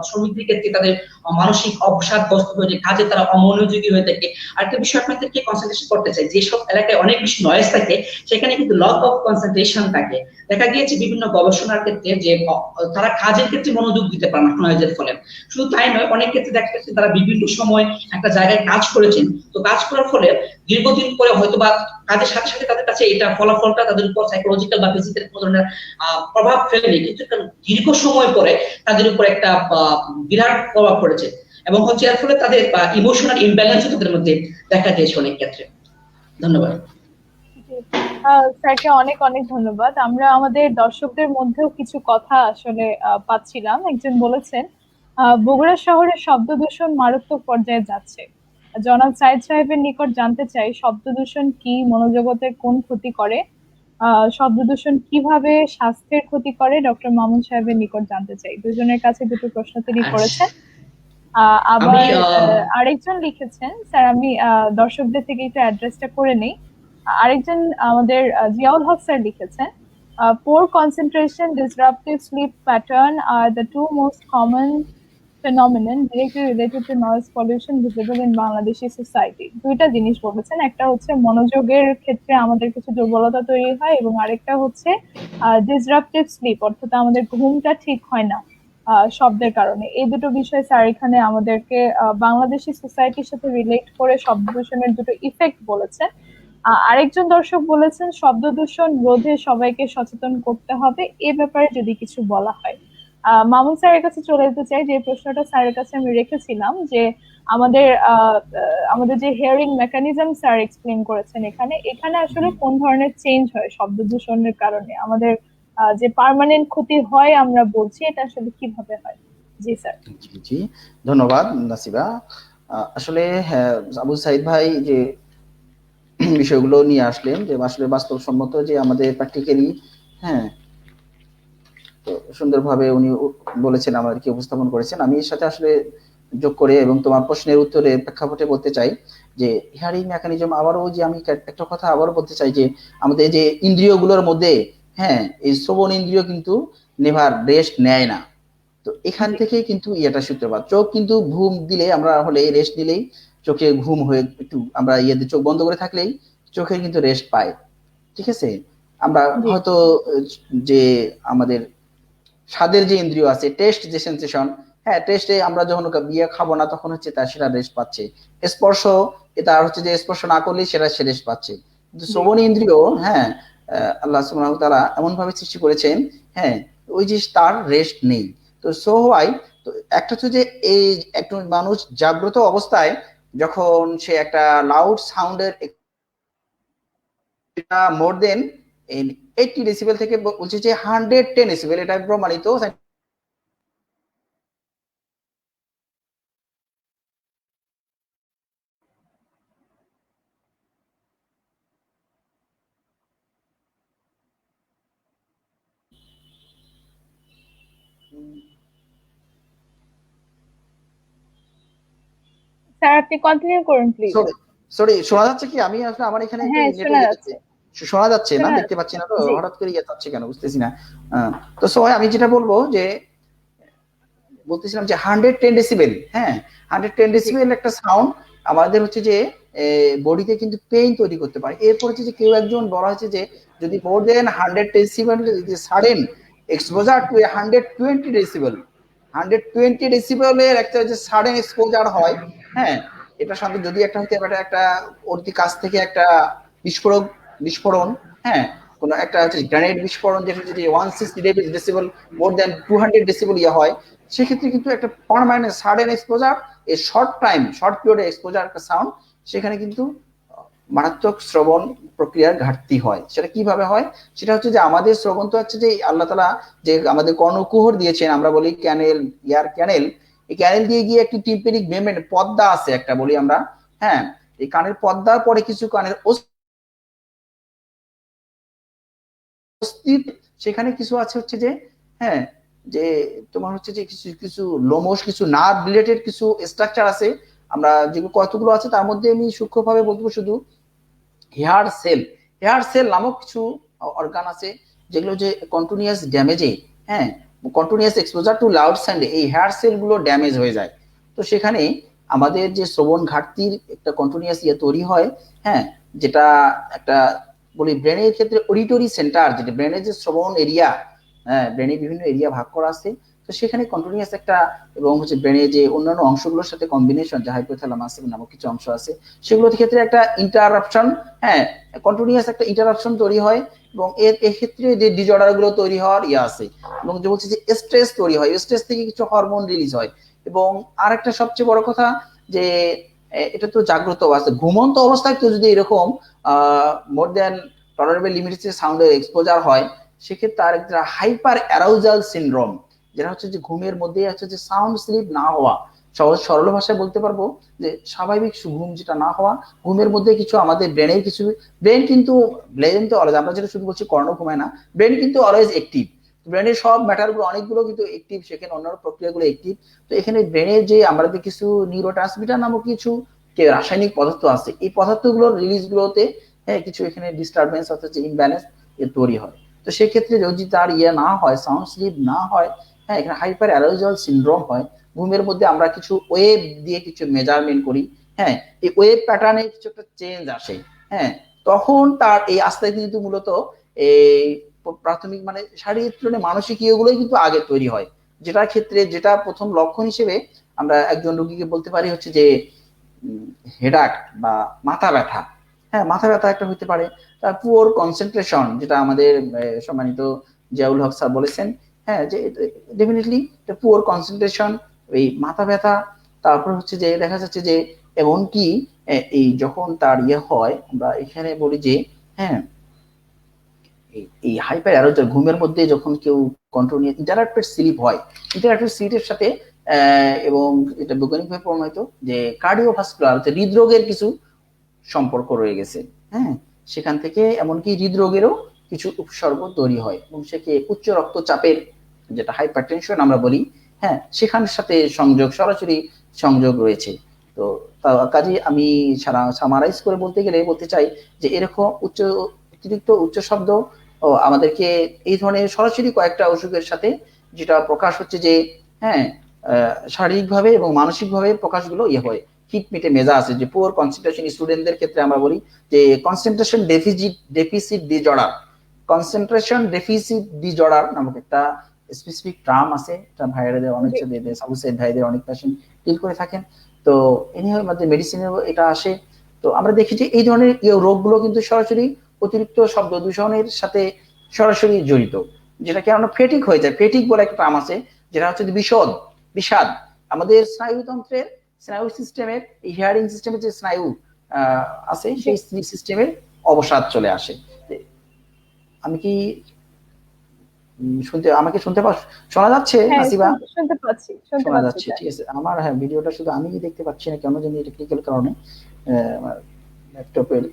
শ্রমিকদের ক্ষেত্রে তাদের মানসিক অবসাদগ্রস্ত হয়ে যায়, কাজে তারা অমনোযোগী হয়ে থাকে। আরেকটা বিষয় আপনাদেরকে কনসেন্ট্রেশন করতে চাই, যেসব এলাকায় অনেক বেশি নয়েজ থাকে সেখানে কিন্তু লক অফ কনসেন্ট্রেশন থাকে। দেখা গিয়েছে বিভিন্ন গবেষণার ক্ষেত্রে যে তারা কাজের ক্ষেত্রে মনোযোগ দিতে পারে না নয়েজের ফলে। শুধু তাই নয়, অনেক ক্ষেত্রে দেখা যাচ্ছে তারা বিভিন্ন সময় একটা জায়গায় কাজ করেছেন, তো কাজ করার ফলে দীর্ঘদিন পরে হয়তো বা কাজের সাথে সাথে তাদের কাছে এটা ফলাফলটা তাদের উপর সাইকোলজিক্যাল বা ফিজিক্যাল কোনো ধরনের প্রভাব ফেলেনি, কিন্তু দীর্ঘ সময় পরে তাদের উপর একটা বিরাট প্রভাব পড়েছে এবং হচ্ছে এর ফলে তাদের ইমোশনাল ইমব্যালেন্স তাদের মধ্যে দেখা দিয়েছে অনেক ক্ষেত্রে। ধন্যবাদ। স্যারকে অনেক অনেক ধন্যবাদ। আমরা আমাদের দর্শকদের মধ্যেও কিছু কথা আসলে পাচ্ছিলাম। একজন বলেছেন বগুড়া শহরে শব্দ দূষণ মারাত্মক পর্যায়ে যাচ্ছে। জনাব সাইদ সাহেবের নিকট জানতে চাই শব্দ দূষণ কি, মনোজগতের কোন ক্ষতি করে, শব্দ দূষণ কিভাবে স্বাস্থ্যের ক্ষতি করে, ডক্টর মামুন সাহেবের নিকট জানতে চাই। দুজনের কাছে দুটো প্রশ্ন তিনি করেছেন। আবার আরেকজন লিখেছেন, স্যার আমি দর্শকদের থেকে একটু অ্যাড্রেসটা করে নেই। আরেকজন আমাদের জিয়াউল হক স্যার লিখেছেন, poor concentration, disruptive sleep pattern are the two most common phenomenon directly related to noise pollution visible in Bangladeshi society. দুইটা জিনিস বলেছেন, একটা হচ্ছে মনোযোগের ক্ষেত্রে আমাদের কিছু দুর্বলতা তৈরি হয় এবং আরেকটা হচ্ছে ডিসরাপটিভ স্লিপ, অর্থাৎ আমাদের ঘুমটা ঠিক হয় না শব্দের কারণে। এই দুটো বিষয় স্যার এখানে আমাদেরকে বাংলাদেশি সোসাইটির সাথে রিলেট করে শব্দ দূষণের দুটো ইফেক্ট বলেছেন। আরেকজন দর্শক বলেছেন শব্দ দূষণ রোধে সবাইকে সচেতন করতে হবে, এ ব্যাপারে যদি কিছু বলা হয়। মামুন স্যারের কাছে চলে যেতে চাই, যে প্রশ্নটা স্যারের কাছে আমি রেখেছিলাম যে আমাদের যে হিয়ারিং মেকানিজম স্যার এক্সপ্লেন করেছেন এখানে এখানে আসলে কোন ধরনের চেঞ্জ হয় শব্দ দূষণের কারণে, আমাদের যে পার্মানেন্ট ক্ষতি হয় আমরা বলছি, এটা আসলে কিভাবে হয়? জি স্যার। জি, ধন্যবাদ নাসিবা। আসলে আবু সাইদ ভাই যে বিষয়গুলো নিয়ে আসলেন, যে আসলে বাস্তবসম্মত যে আমাদের প্র্যাকটিক্যালি, হ্যাঁ, তো সুন্দরভাবে উনি বলেছেন, আমাদেরকে উপস্থাপন করেছেন। আমি এর সাথে আসলে যোগ করে এবং তোমার প্রশ্নের উত্তরে প্রেক্ষাপটে বলতে চাই যে হিয়ারিং মেকানিজম, আবারও যে আমি একটা কথা আবারও বলতে চাই যে আমাদের যে ইন্দ্রিয়গুলোর মধ্যে, হ্যাঁ, এই শ্রবণ ইন্দ্রিয় কিন্তু নেভার রেস্ট নেয় না। তো এখান থেকে কিন্তু এটা সূত্রপাত। চোখ কিন্তু ঘুম দিলে, আমরা হলে রেস্ট দিলেই চোখে ঘুম হয়ে একটু আমরা চোখ বন্ধ করে থাকলেই চোখের কিন্তু রেস্ট পায়, ঠিক আছে। আমরা হয়তো যে আমাদের স্বাদের যে ইন্দ্রিয় আছে, টেস্ট যে সেন্সেশন, হ্যাঁ, টেস্টে আমরা যখন বিয়ে খাবো না তখন হচ্ছে তার সেটা রেস্ট পাচ্ছে। স্পর্শ, এটা হচ্ছে যে স্পর্শ না করলে সেটা সে রেস্ট পাচ্ছে। কিন্তু শ্রবণ ইন্দ্রিয়, হ্যাঁ, আল্লাহ সুবহানাহু ওয়া তাআলা এমন ভাবে সৃষ্টি করেছেন, হ্যাঁ, ওই যে তার রেস্ট নেই। তো সো হোয়াই, তো একটা হচ্ছে যে এই একজন মানুষ জাগ্রত অবস্থায় যখন সে একটা লাউড সাউন্ডের মোর দেন 80 ডেসিবেল থেকে বলছে যে 110 ডেসিবেল, এটা প্রমাণিত। স্যার আপনি কন্টিনিউ করুন প্লিজ। সরি, শোনা যাচ্ছে কি? আমি আসলে আমার এখানে শোনা যাচ্ছে। শোনা যাচ্ছে না, দেখতে পাচ্ছি না, তো হঠাৎ করে যাচ্ছে কেন বুঝতেছি না। তো সবাই আমি যেটা বলবো যে বলতেছিলাম যে 110 ডেসিবেল, হ্যাঁ, 110 ডেসিবেল একটা সাউন্ড আমাদের হচ্ছে যে বডিতে কিন্তু পেইন তৈরি করতে পারে। এরপর হচ্ছে যে কেউ একজন বলা হচ্ছে যে যদি মোর দেন 100 decibel sudden exposure two 120 decibel, 120 ডেসিবেলের একটা যে সাডেন এক্সপোজার হয়, হ্যাঁ, এটা সাথে যদি একটা হতে পারে একটা অতি কাছ থেকে একটা বিস্ফোরণ, হ্যাঁ, কোন একটা হচ্ছে গ্রেনেড বিস্ফোরণ, যেটা যদি 160 ডেসিবেল মোর দেন 200 ডেসিবেল হয়, সেক্ষেত্রে কিন্তু একটা পার্মানেন্ট সাডেন এক্সপোজার, এই শর্ট পিরিয়ডে এক্সপোজার একটা সাউন্ড, সেখানে কিন্তু মারাত্মক শ্রবণ প্রক্রিয়ার ঘাটতি হয়। সেটা কিভাবে হয়? সেটা হচ্ছে যে আমাদের শ্রবণ তো হচ্ছে যে আল্লাহ তাআলা যে আমাদের কর্ণকুহর দিয়েছেন, আমরা বলি ক্যানেল, ইয়ার ক্যানেল, এই ক্যানেল দিয়ে গিয়ে একটি টিম্প্যানিক মেমব্রেন পর্দা আছে একটা বলি আমরা, হ্যাঁ, এই কানের পর্দার পরে কিছু কানের উপস্থিত সেখানে কিছু আছে হচ্ছে যে হ্যাঁ যে তোমার হচ্ছে যে কিছু কিছু লোমশ কিছু নার্ভ রিলেটেড কিছু স্ট্রাকচার আছে, আমরা যেগুলো কতগুলো আছে তার মধ্যে আমি সূক্ষ্মভাবে বলবো শুধু হেয়ার সেল নামক কিছু অর্গান আছে যেগুলো যে কন্টিনিউয়াস ড্যামেজে, হ্যাঁ কন্টিনিউয়াস এক্সপোজার টু লাউড সাউন্ডে এই হেয়ার সেল গুলো ড্যামেজ হয়ে যায়। তো সেখানে আমাদের যে শ্রবণ ঘাটতির একটা কন্টিনিউয়াস তৈরি হয়, হ্যাঁ যেটা একটা বলি ব্রেনের ক্ষেত্রে অডিটরি সেন্টার, যেটা ব্রেনের যে শ্রবণ এরিয়া, হ্যাঁ ব্রেনে বিভিন্ন এরিয়া ভাগ করা আছে, তো সেখানে কন্টিনিউয়াস একটা এবং হচ্ছে ব্রেনের যে অন্যান্য অংশগুলোর সাথে কম্বিনেশন যে হাইপোথ্যালামাস নামক কিছু অংশ আছে সেগুলোর ক্ষেত্রে একটা ইন্টারাপশন, হ্যাঁ কন্টিনিউয়াস একটা ইন্টারাপশন তৈরি হয় এবং এক্ষেত্রে যে ডিজঅর্ডার গুলো তৈরি হওয়ার আছে এবং যে বলছি যে স্ট্রেস তৈরি হয়, স্ট্রেস থেকে কিছু হরমোন রিলিজ হয় এবং আর একটা সবচেয়ে বড় কথা যে এটা তো জাগ্রত অবস্থা, ঘুমন্ত অবস্থায় কেউ যদি এরকম মোর দেন টলারেবল লিমিটস সাউন্ডের এক্সপোজার হয় সেক্ষেত্রে তার একটা হাইপার অ্যারাউজাল সিনড্রোম, যেটা হচ্ছে যে ঘুমের মধ্যে হচ্ছে যে সাউন্ড স্লিপ না হওয়া, সহজ সরল ভাষায় বলতে পারবো যে স্বাভাবিক ঘুম যেটা না হওয়া, ঘুমের মধ্যে কিছু আমাদের ব্রেনের কিছু ব্রেন তো অলওয়েজ, আমরা যেটা শুধু বলছি কর্ণ ঘুমায় না, ব্রেন কিন্তু অলওয়েজ অ্যাক্টিভ, ব্রেনের সব ম্যাটার গুলো অনেকগুলো কিন্তু অ্যাক্টিভ, সেখানে অন্যান্য প্রক্রিয়াগুলো অ্যাক্টিভ। তো এখানে ব্রেনের যে আমাদের কিছু নিউরোট্রান্সমিটার নামক কিছু রাসায়নিক পদার্থ আছে, এই পদার্থগুলোর রিলিজ গুলোতে হ্যাঁ কিছু এখানে ডিস্টারবেন্স অর্থাৎ ইমব্যালেন্স তৈরি হয়। তো সেক্ষেত্রে যদি তার না হয়, সাউন্ড স্লিপ না হয়, হ্যাঁ এখানে হাইপার অ্যারাউজাল সিনড্রোম হয়। ঘুমের মধ্যে আমরা কিছু ওয়েভ দিয়ে কিছু মেজারমেন্ট করি, হ্যাঁ এই ওয়েভ প্যাটার্নে কিছু একটা চেঞ্জ আসে, হ্যাঁ তখন তার এই আস্তে কিন্তু মূলত এই প্রাথমিক মানে শারীরিক তুলনায় মানসিক ইয়েগুলোই কিন্তু আগে তৈরি হয়, যেটার ক্ষেত্রে যেটা প্রথম লক্ষণ হিসেবে আমরা একজন রোগীকে বলতে পারি হচ্ছে যে হেডাক বা মাথা ব্যথা, হ্যাঁ মাথা ব্যথা একটা হতে পারে, তার পুয়ার কনসেন্ট্রেশন যেটা আমাদের সম্মানিত জিয়াউল হক স্যার বলেছেন, হ্যাঁ যে ডেফিনেটলি পুয়ার কনসেন্ট্রেশন, এই মাথা ব্যথা, তারপর হচ্ছে যে দেখা যাচ্ছে যে এমনকি এই যখন তার হয় আমরা এখানে বলি যে হ্যাঁ এই হাইপার অ্যারোজাল ঘুমের মধ্যে যখন কেউ কন্টিনিউয়াস ইন্টারাপ্টেড স্লিপ হয়, ইন্টারাপ্টেড স্লিপের সাথে এবং এটা বৈজ্ঞানিকভাবে প্রমাণিত যে কার্ডিওভাস্কুলার হৃদরোগের কিছু সম্পর্ক রয়ে গেছে, হ্যাঁ সেখান থেকে এমনকি হৃদরোগেরও কিছু উপসর্গ তৈরি হয় এবং সেকে উচ্চ রক্তচাপের যেটা হাইপারটেনশন আমরা বলি, হ্যাঁ সেখানের সাথে সরাসরি সংযোগ রয়েছে। তো কাজে আমি সামারাইজ করে বলতে গেলে বলতে চাই যে এরকম অতিরিক্ত উচ্চ শব্দ আমাদেরকে এই ধরনের সরাসরি কয়েকটা অসুখের সাথে যেটা প্রকাশ হচ্ছে যে হ্যাঁ শারীরিকভাবে এবং মানসিকভাবে প্রকাশগুলো হয়। খিটমিটে মেজাজ আছে, যে পুয়ার কনসেন্ট্রেশন স্টুডেন্টদের ক্ষেত্রে আমরা বলি যে concentration deficit disorder, concentration deficit disorder নামক একটা স্পেসিফিক টার্ম আছে, এটা ভাইয়াদের অনেক সাবুসাইড ভাইদের অনেক পেশেন্ট ডিল করে থাকেন। তো এনি হয় মধ্যে মেডিসিনেও এটা আসে। তো আমরা দেখি যে এই ধরনের রোগগুলো কিন্তু সরাসরি অতিরিক্ত শব্দ দূষণের সাথে সরাসরি জড়িত, যেটাকে আমরা ফেটিক হয়ে যায়। ফেটিক বলে একটা টার্ম আছে যেটা হচ্ছে বিষাদ, আমাদের স্নায়ুতন্ত্রের স্নায়ু সিস্টেমের এই হিয়ারিং সিস্টেমের যে স্নায়ু আছে সেই সিস্টেমের অবসাদ চলে আসে। আমি কি আমাকে শোনা যাচ্ছে নাসিবা? শুনতে পাচ্ছি, শোনা যাচ্ছে, ঠিক আছে। আমার হ্যাঁ ভিডিওটা শুধু আমি দেখতে পাচ্ছি না কেন জানি, টেকনিক্যাল কারণে ল্যাপটপের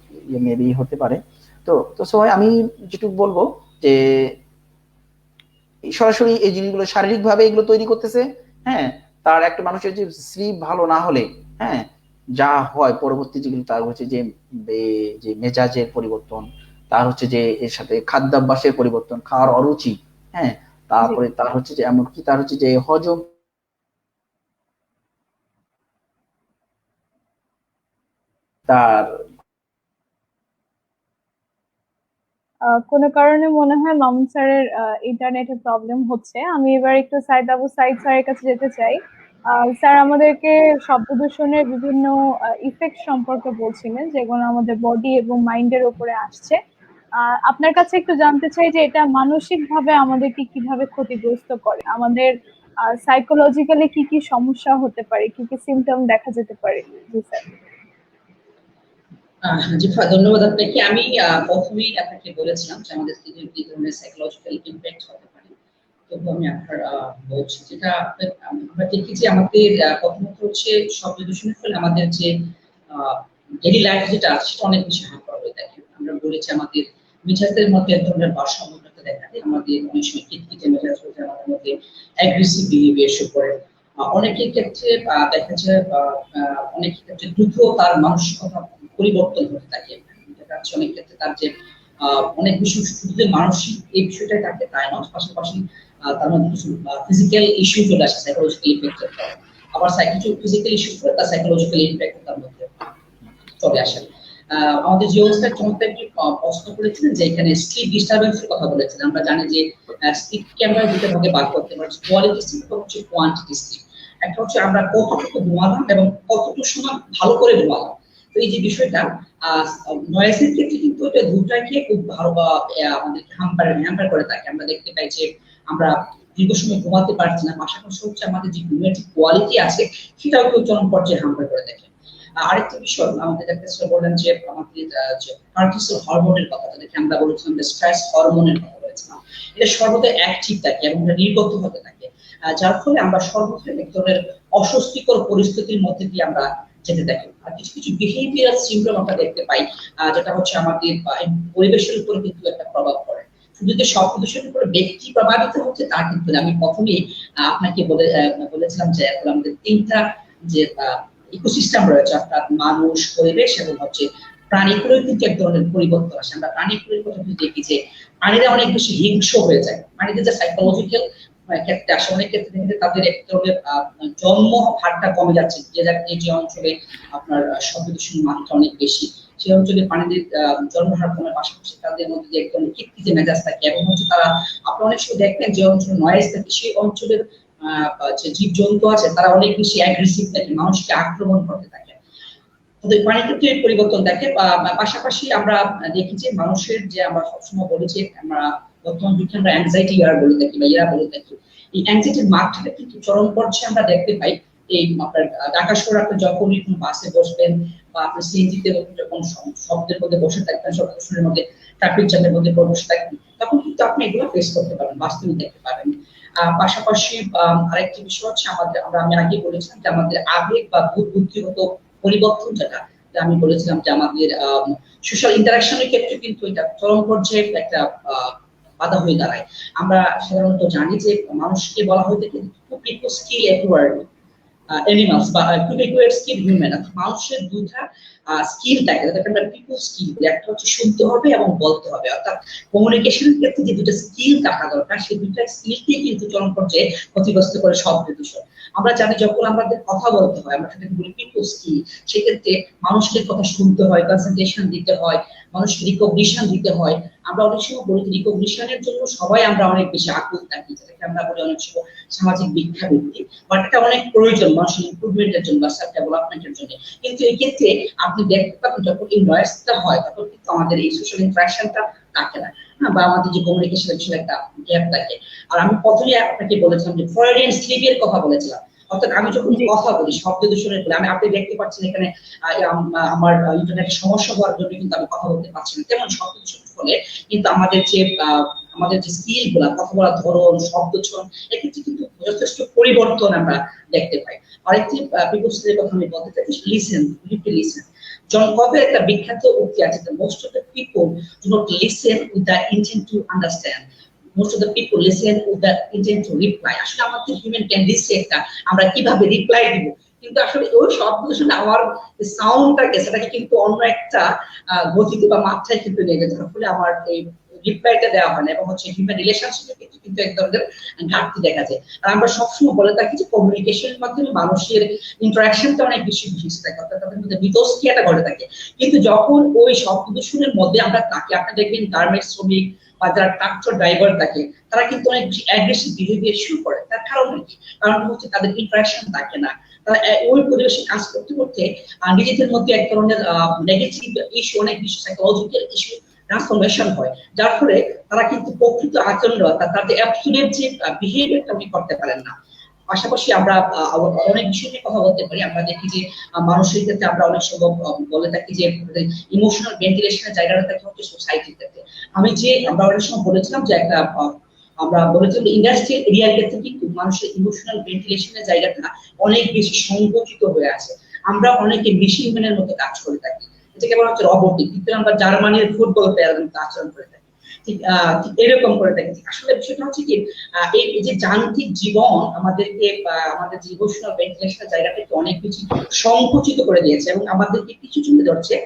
মেবি হতে পারে। তো সবাই আমি যেটুকু বলবো যে সরাসরি এই জিনিসগুলো শারীরিকভাবে এগুলো তৈরি করতেছে, হ্যাঁ তার একটা মানুষের যে স্লিপ ভালো না হলে হ্যাঁ যা হয় পরবর্তী যেগুলো তার হচ্ছে যে মেজাজের পরিবর্তন, তার হচ্ছে যে এর সাথে খাদ্যাভ্যাসের পরিবর্তন, খাওয়ার অরুচি, হ্যাঁ তারপরে তার হচ্ছে যে এমনকি তার হচ্ছে যে হজম, তার কোনো কারণে মনে হয় মামুন স্যারের ইন্টারনেটের প্রবলেম হচ্ছে। আমি এবার একটু সাইদ আবু সাইদ স্যারের কাছে যেতে চাই। স্যার আমাদেরকে শব্দ দূষণের বিভিন্ন ইফেক্ট সম্পর্কে বলছিলেন যেগুলো আমাদের বডি এবং মাইন্ডের উপরে আসছে। আপনার কাছে একটু জানতে চাই যে এটা মানসিক ভাবে আমাদেরকে কিভাবে ক্ষতিগ্রস্ত করে, আমাদের সাইকোলজিক্যালি কি কি সমস্যা হতে পারে, কি কি সিমটম দেখা যেতে পারে? জি স্যার। জি ধন্যবাদ আপনাকে। আমি প্রথমেই আপনাকে বলেছিলাম যে আমাদের কি ধরনের সাইকোলজিক্যাল ইমপ্যাক্ট হতে পারে। তবু আমি আপনার বলছি যেটা আমরা দেখি যে আমাদের প্রথমত হচ্ছে শব্দ দূষণের ফলে আমাদের যে ডেইলি লাইফ যেটা আছে সেটা অনেক বেশি হ্যাম্পার হয়ে থাকে। আমরা বলেছি আমাদের মেজাজের মধ্যে এক ধরনের ভারসাম্যহীনতা দেখা যায়, আমাদের অনেক সময় খিটখিটে মেজাজ হয়ে যায়, আমাদের মধ্যে অ্যাগ্রেসিভ বিহেভিয়ার শো করে। অনেকের ক্ষেত্রে দেখা যায় অনেকের ক্ষেত্রে দ্রুত তার মানসিকতা পরিবর্তন হতে থাকে। দেখা যাচ্ছে অনেক ক্ষেত্রে তার যে অনেক বেশি শুধু যে মানসিক এই বিষয়টাই থাকে তাই নয়, পাশাপাশি তার মধ্যে কিছু ফিজিক্যাল ইস্যু চলে আসে, সাইকোলজিক্যাল ইফেক্টের কারণে। আবার ফিজিক্যাল ইস্যু করে তার সাইকোলজিক্যাল ইম্প্যাক্ট তার মধ্যে চলে আসে। আমাদের যে অবস্থায় চমৎকার একটি প্রশ্ন করেছিলেন যে এখানে স্লিপ ডিস্টারবেন্সের কথা বলেছেন। আমরা জানি যে স্লিপকে আমরা দুটো ভাগে ভাগ করতে পারি, কোয়ালিটি স্লিপ এবং হচ্ছে কোয়ান্টিটি স্লিপ। একটা হচ্ছে আমরা কতটুকু ঘুমালাম এবং কতটুকু সময় ভালো করে ঘুমালাম। তো এই যে বিষয়টা নয়েজের ক্ষেত্রে কিন্তু এটা দুটাকে খুব ভালো আমাদের হ্যাম্পার করে থাকে। আমরা দেখতে পাই যে আমরা দীর্ঘ সময় ঘুমাতে পারছি না, পাশাপাশি হচ্ছে আমাদের যে ঘুমের যে কোয়ালিটি আছে সেটাও কেউ চরম পর্যায়ে হ্যাম্পার করে দেখে। আরেকটা বিষয় আমাদের একটা বললেন যে আমাদের যে কর্টিসল হরমোনের কথা, যেটাকে আমরা বলেছিলাম যে স্ট্রেস হরমোনের কথা বলেছিলাম, এটা সর্বদা অ্যাক্টিভ থাকে এবং এটা নির্গত হতে থাকে, যার ফলে আমরা সর্বদা এক ধরনের অস্বস্তিকর পরিস্থিতির মধ্যে দিয়ে আমরা যেতে থাকি। আর কিছু কিছু বিহেভিয়ারাল সিমটম আমরা দেখতে পাই, যেটা হচ্ছে আমাদের পরিবেশের উপরে কিন্তু একটা প্রভাব পড়ে। শুধু যে সব দূষণের উপরে ব্যক্তি প্রভাবিত হচ্ছে তা কিন্তু আমি প্রথমেই আপনাকে বলেছিলাম যে আমাদের তিনটা যে ইকোসিস্টেম রয়েছে, অর্থাৎ মানুষ, পরিবেশ এবং হচ্ছে প্রাণীগুলোর কিন্তু এক ধরনের পরিবর্তন আসে। আমরা প্রাণীগুলোর কথা দেখি যে প্রাণীরা অনেক বেশি হিংস্র হয়ে যায়। প্রাণীদের যে সাইকোলজিক্যাল ক্ষেত্রে আসে, অনেক ক্ষেত্রে তাদের এক ধরনের জন্ম হারটা কমে যাচ্ছে। যে অঞ্চলে আপনার শব্দ দূষণের মাত্রা অনেক বেশি, সেই অঞ্চলে প্রাণীদের জন্মহার কমার পাশাপাশি তাদের মধ্যে যে একদম খিটখিটে মেজাজ থাকে এবং হচ্ছে তারা, আপনি অনেক সময় দেখবেন যে অঞ্চলে নয়েজ থাকে সেই অঞ্চলের যে জীবজন্তু আছে তারা অনেক বেশি অ্যাগ্রেসিভ থাকে, মানুষকে আক্রমণ করতে থাকে। তাদের প্রাণীক্ষেত্রে পরিবর্তন দেখে। পাশাপাশি আমরা দেখি যে মানুষের যে আমরা সবসময় বলি যে আমরা বর্তমান যুগে আমরা অ্যাংজাইটি বলে থাকি বা বলে থাকি, এই অ্যাংজাইটির মাত্রাটা কিন্তু চরম পর্যায়ে আমরা দেখতে পাই। এই আপনার ঢাকা শহরে আপনি যখনই কোনো বাসে বসবেন বা আপনি সিএনজিতে যখন শব্দের মধ্যে বসে থাকবেন, শব্দের মধ্যে ট্রাফিক জ্যামের মধ্যে বসে থাকবেন, তখন কিন্তু আপনি এগুলো ফেস করতে পারবেন, বাস্তবে দেখতে পাবেন। পাশাপাশি আরেকটি বিষয় হচ্ছে আমি আগে বলেছিলাম যে আমাদের আবেগ বা বুদ্ধিগত পরিবর্তন, যেটা আমি বলেছিলাম যে আমাদের সোশ্যাল ইন্টারাকশনের ক্ষেত্রে কিন্তু এটা চরম পর্যায়ে একটা বাধা হয়ে দাঁড়ায়। আমরা সাধারণত জানি যে মানুষকে বলা হয়ে থাকে পিপল স্কিল এভরিওয়্যার অ্যানিমালস বা স্কিল হিউম্যান। মানুষের দুইটা স্কিল থাকে, যেটাকে আমরা পিপল স্কিল বলি। একটা হচ্ছে শুনতে হবে এবং বলতে হবে, অর্থাৎ কমিউনিকেশনের ক্ষেত্রে যে দুটো স্কিল থাকা দরকার সেই দুটো স্কিলকে কিন্তু চরম পর্যায়ে ক্ষতিগ্রস্ত করে শব্দ দূষণ। আমরা জানি যখন আমাদের কথা বলতে হয় আমরা সেটাকে বলি পিপল স্কিল। সেক্ষেত্রে মানুষের কথা শুনতে হয়, কনসেন্ট্রেশন দিতে হয়, মানুষকে রিকগনিশন দিতে হয়। আমরা অনেক সময় বলি রিকগনিশনের জন্য সবাই আমরা অনেক বেশি আকুল থাকি, যেটাকে আমরা বলি অনেক সময় সামাজিক ভিক্ষাবৃত্তি, বাট এটা অনেক প্রয়োজন মানুষের ইমপ্রুভমেন্টের জন্য বা সেলফ ডেভেলপমেন্টের জন্য। কিন্তু এই ক্ষেত্রে আপনি দেখতে পাবেন যখন এই নয়েজটা হয় তখন কিন্তু আমাদের এই সোশ্যাল ইন্টারাকশনটা থাকে না, বা আমাদের যে কমিউনিকেশনের বিষয়ে একটা গ্যাপ থাকে। আর আমি প্রথমেই আপনাকে বলেছিলাম যে ফ্রয়েডিয়ান স্লিপের কথা বলেছিলাম, অর্থাৎ আমি যখন কথা বলি শব্দ দূষণের বলে আপনি দেখতে পাচ্ছেন এখানে আমার ইন্টারনেটের সমস্যা হওয়ার জন্য কিন্তু আমি কথা বলতে পারছি না। তেমন শব্দ দূষণের ফলে কিন্তু আমাদের যে স্কিল গুলা, কথা বলার ধরন, শব্দ চয়ন, এক্ষেত্রে কিন্তু যথেষ্ট পরিবর্তন আমরা দেখতে পাই। আরেকটি পিপল স্কিলের কথা আমি বলতে চাই, লিসেন, লিসেন। জন কবের একটা বিখ্যাত উক্তি আছে, most of the people do not listen with the intent to understand, most of the people listen with the intent to reply. আসলে আমাদের হিউম্যান টেন্ডেন্সি একটা, আমরা কিভাবে রিপ্লাই দিব, কিন্তু আসলে ওই শব্দ শুনে আমার সাউন্ডটাকে সেটাকে কিন্তু অন্য একটা গতিতে বা মাত্রায় কিন্তু নিয়ে গেছে, ফলে আমার এই রিপ্লাইটা দেওয়া হয় না এবং হচ্ছে হিউম্যান রিলেশনশিপে কিন্তু এক ধরনের ঘাটতি দেখা যায়। আর আমরা সবসময় বলে থাকি যে কমিউনিকেশনের মাধ্যমে মানুষের ইন্টারাকশনটা অনেক বেশি থাকে, অর্থাৎ তাদের মধ্যে মিথস্ক্রিয়াটা ঘটে থাকে। কিন্তু যখন ওই শব্দ দূষণের মধ্যে আমরা থাকি, আপনি দেখবেন গার্মেন্টস শ্রমিক বা যারা ট্রাক্টর ড্রাইভার থাকে তারা কিন্তু অনেক বেশি অ্যাগ্রেসিভ বিহেভিয়ার শুরু করে। তার কারণ কি? কারণটা হচ্ছে তাদের ইন্টারাকশন থাকে না, তারা ওই পরিবেশে কাজ করতে করতে নিজেদের মধ্যে এক ধরনের নেগেটিভ ইস্যু, অনেক বেশি সাইকোলজিক্যাল ইস্যু ট্রান্সফরমেশন হয়, যার ফলে তারা কিন্তু প্রকৃত আচরণ তাদের অ্যাবসলিউট যে বিহেভিয়ারটা উনি করতে পারেন না। পাশাপাশি আমরা অনেক বিষয় নিয়ে কথা বলতে পারি। আমরা দেখি যে মানুষের ক্ষেত্রে আমরা অনেক সময় বলে থাকি যে ইমোশনাল ভেন্টিলেশনের জায়গাটা থাকে হচ্ছে সোসাইটির ক্ষেত্রে। আমরা অনেক সময় বলেছিলাম যে আমরা বলেছিলাম ইন্ডাস্ট্রিয়াল এরিয়ার ক্ষেত্রে কিন্তু মানুষের ইমোশনাল ভেন্টিলেশনের জায়গাটা অনেক বেশি সংকুচিত হয়ে আছে। আমরা অনেকে মেশিন ম্যানের মতো কাজ করে থাকি, এটাকে বলা হচ্ছে রোবটিক, কিন্তু আমরা জার্মানির ফুটবল প্লেয়ারের মতো আচরণ করে থাকি। ঠিক এরকম করে দেখেছি। আসলে বিষয়টা হচ্ছে কি, এই যে যান্ত্রিক জীবন আমাদেরকে আমাদের যে ইমোশনাল ভেন্টিলেশনের জায়গাটাকে অনেক বেশি সংকুচিত করে দিয়েছে এবং আমাদেরকে কিছু চিন্তা ধরছে।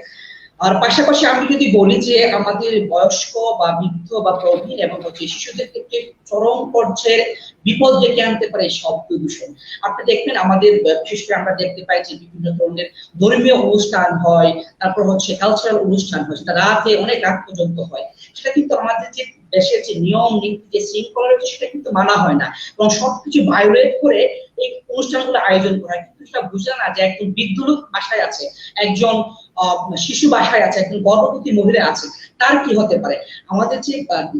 আর পাশাপাশি আমি যদি বলি যে আমাদের বয়স্ক বা বৃদ্ধ বা প্রবীণ এবং হচ্ছে শিশুদের ক্ষেত্রে চরম পর্যায়ের বিপদ ডেকে আনতে পারে শব্দ দূষণ। আপনি দেখবেন আমাদের বিশেষ করে আমরা দেখতে পাই যে বিভিন্ন ধরনের ধর্মীয় অনুষ্ঠান হয়, তারপর হচ্ছে কালচারাল অনুষ্ঠান হয়, সেটা রাতে অনেক রাত পর্যন্ত হয়। সেটা কিন্তু আমাদের যে দেশের যে নিয়ম নীতি যে শৃঙ্খলা রয়েছে সেটা কিন্তু মানা হয় না এবং সবকিছু ভায়োলেট করে এই অনুষ্ঠানগুলো আয়োজন করা হয়। কিন্তু সেটা বুঝে না যে একজন বৃদ্ধ লোক বাসায় আছে, একজন শিশু বাসায় আছে, একজন গর্ভবতী মহিলা আছে, তার কি হতে পারে। আমাদের যে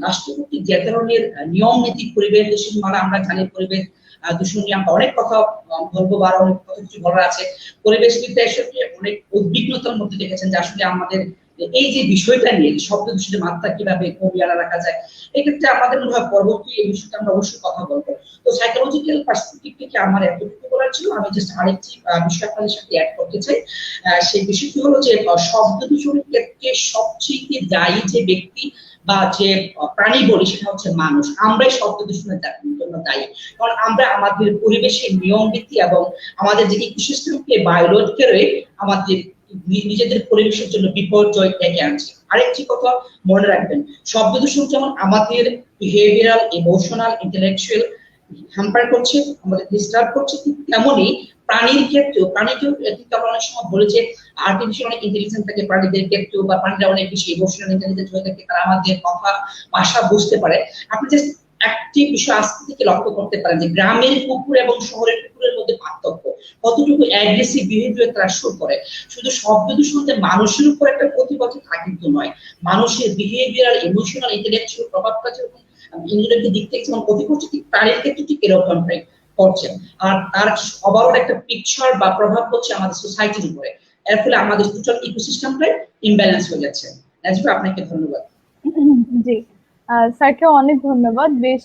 রাষ্ট্রপতি যে ধরনের নিয়ম নীতি পরিবেশ দূষণ মানে আমরা জানি পরিবেশ দূষণ নিয়ে আমরা অনেক কথা বলবো বা অনেক কথা কিছু বলার আছে। পরিবেশবিদরা এসবকে অনেক উদ্বিগ্নতার মধ্যে দেখেছেন যে আসলে আমাদের এই যে বিষয়টা নিয়ে শব্দ দূষণের মাত্রা কিভাবে কমিয়ে আনা রাখা যায়, এক্ষেত্রে আমাদের মনে হয় পরবর্তী এই বিষয়টা আমরা অবশ্যই কথা বলবো। তো সাইকোলজিক্যাল পার্সপেক্টিভ থেকে আমার এতটুকু বলার ছিল। আমি জাস্ট আরেকটি বিষয় আপনাদের সাথে অ্যাড করতে চাই। সেই বিষয়টি হলো যে শব্দ দূষণের ক্ষেত্রে সবচেয়ে দায়ী যে ব্যক্তি বা যে প্রাণী বলি সেটা হচ্ছে মানুষ। আমরাই শব্দ দূষণের জন্য দায়ী, কারণ আমরা আমাদের পরিবেশের নিয়ম নীতি এবং আমাদের যে ইকোসিস্টেমকে বায়োলট করে আমাদের নিজেদের পরিবেশের জন্য বিপর্যয় ডেকে আনছে। আরেকটি কথা মনে রাখবেন, শব্দ দূষণ যেমন আমাদের বিহেভিয়ারাল, ইমোশনাল, ইন্টেলেকচুয়াল হ্যাম্পার করছে, আমাদের ডিস্টার্ব করছে, ঠিক তেমনই প্রাণীর ক্ষেত্রেও কিন্তু আমরা অনেক সময় বলি যে আর্টিফিশিয়াল অনেক ইন্টেলিজেন্স থাকে প্রাণীদের ক্ষেত্রেও, বা প্রাণীরা অনেক বেশি ইমোশনাল ইন্টেলিজেন্স হয়ে থাকে, তারা আমাদের কথা ভাষা বুঝতে পারে। আপনি জাস্ট একটি বিষয় আজকে থেকে লক্ষ্য করতে পারেন যে গ্রামের কুকুর এবং শহরের কুকুরের মধ্যে পার্থক্য, কতটুকু অ্যাগ্রেসিভ বিহেভিয়ার তারা শো করে। শুধু শব্দ দূষণে মানুষের উপর একটা প্রতিবদ্ধ তা কিন্তু নয়, মানুষের বিহেভিয়ার, ইমোশনাল, ইন্টেলেকচুয়াল প্রভাবটা যেরকম ইন্দ্রিয়ের দিক থেকে যেমন ক্ষতি করছে, ঠিক প্রাণীর ক্ষেত্রে ঠিক এরকমটাই করছে। আর তার ওভারঅল একটা পিকচার বা প্রভাব হচ্ছে আমাদের সোসাইটির উপরে। এর ফলে আমাদের টোটাল ইকোসিস্টেমটাই ইমব্যালেন্স হয়ে যাচ্ছে। নাজিবা, আপনাকে ধন্যবাদ। জি, স্যারকে অনেক ধন্যবাদ। বেশ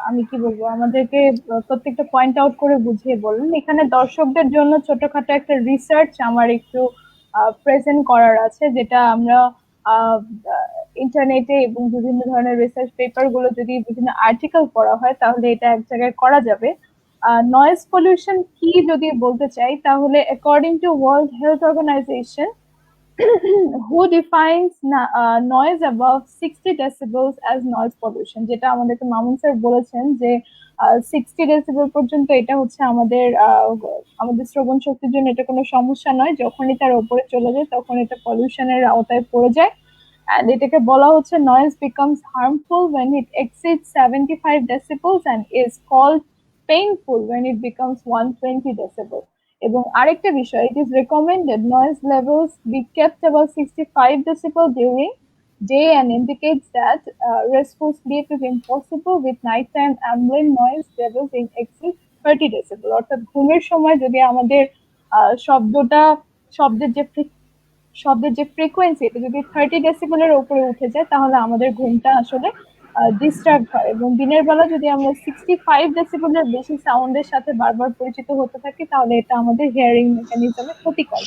আমি কি বলবো, আমাদেরকে প্রত্যেকটা পয়েন্ট আউট করে বুঝিয়ে বললেন। এখানে দর্শকদের জন্য ছোটখাটো একটা রিসার্চ আমার একটু প্রেজেন্ট করার আছে, যেটা আমরা ইন্টারনেটে এবং বিভিন্ন ধরনের রিসার্চ পেপার গুলো যদি বিভিন্ন আর্টিকেল পড়া হয় তাহলে এটা এক জায়গায় করা যাবে। নয়েজ পলিউশন কি যদি বলতে চাই, তাহলে according to World Health Organization, who defines noise above 60 decibels as noise pollution, যেটা আমাদেরকে মামুন স্যার বলেছেন যে 60 ডেসিবেল পর্যন্ত এটা হচ্ছে আমাদের আমাদের শ্রবণ শক্তির জন্য এটা কোনো সমস্যা নয়। যখনই তার উপরে চলে যায় তখন এটা পলিউশনের আওতায় পড়ে যায়। and এটাকে বলা হচ্ছে noise becomes harmful when it exceeds 75 decibels and is called painful when it becomes 120 decibels. এবং আরেকটা বিষয়, it is recommended noise levels be kept above 65 decibel during day and indicates that restful sleep is impossible with nighttime ambient noise levels in excess 30 decibel। অর্থাৎ ঘুমের সময় যদি আমাদের শব্দটা শব্দের যে শব্দের যে ফ্রিকোয়েন্সি এটা যদি 30 ডেসিবেলের উপরে উঠে যায় তাহলে আমাদের ঘুমটা আসলে ডিস্টার্ব হয়। এবং দিনের বেলা যদি আমরা 65 ডেসিবেলের বেশি সাউন্ডের সাথে বারবার পরিচিত হতে থাকি তাহলে এটা আমাদের হিয়ারিং মেকানিজমে ক্ষতিকর।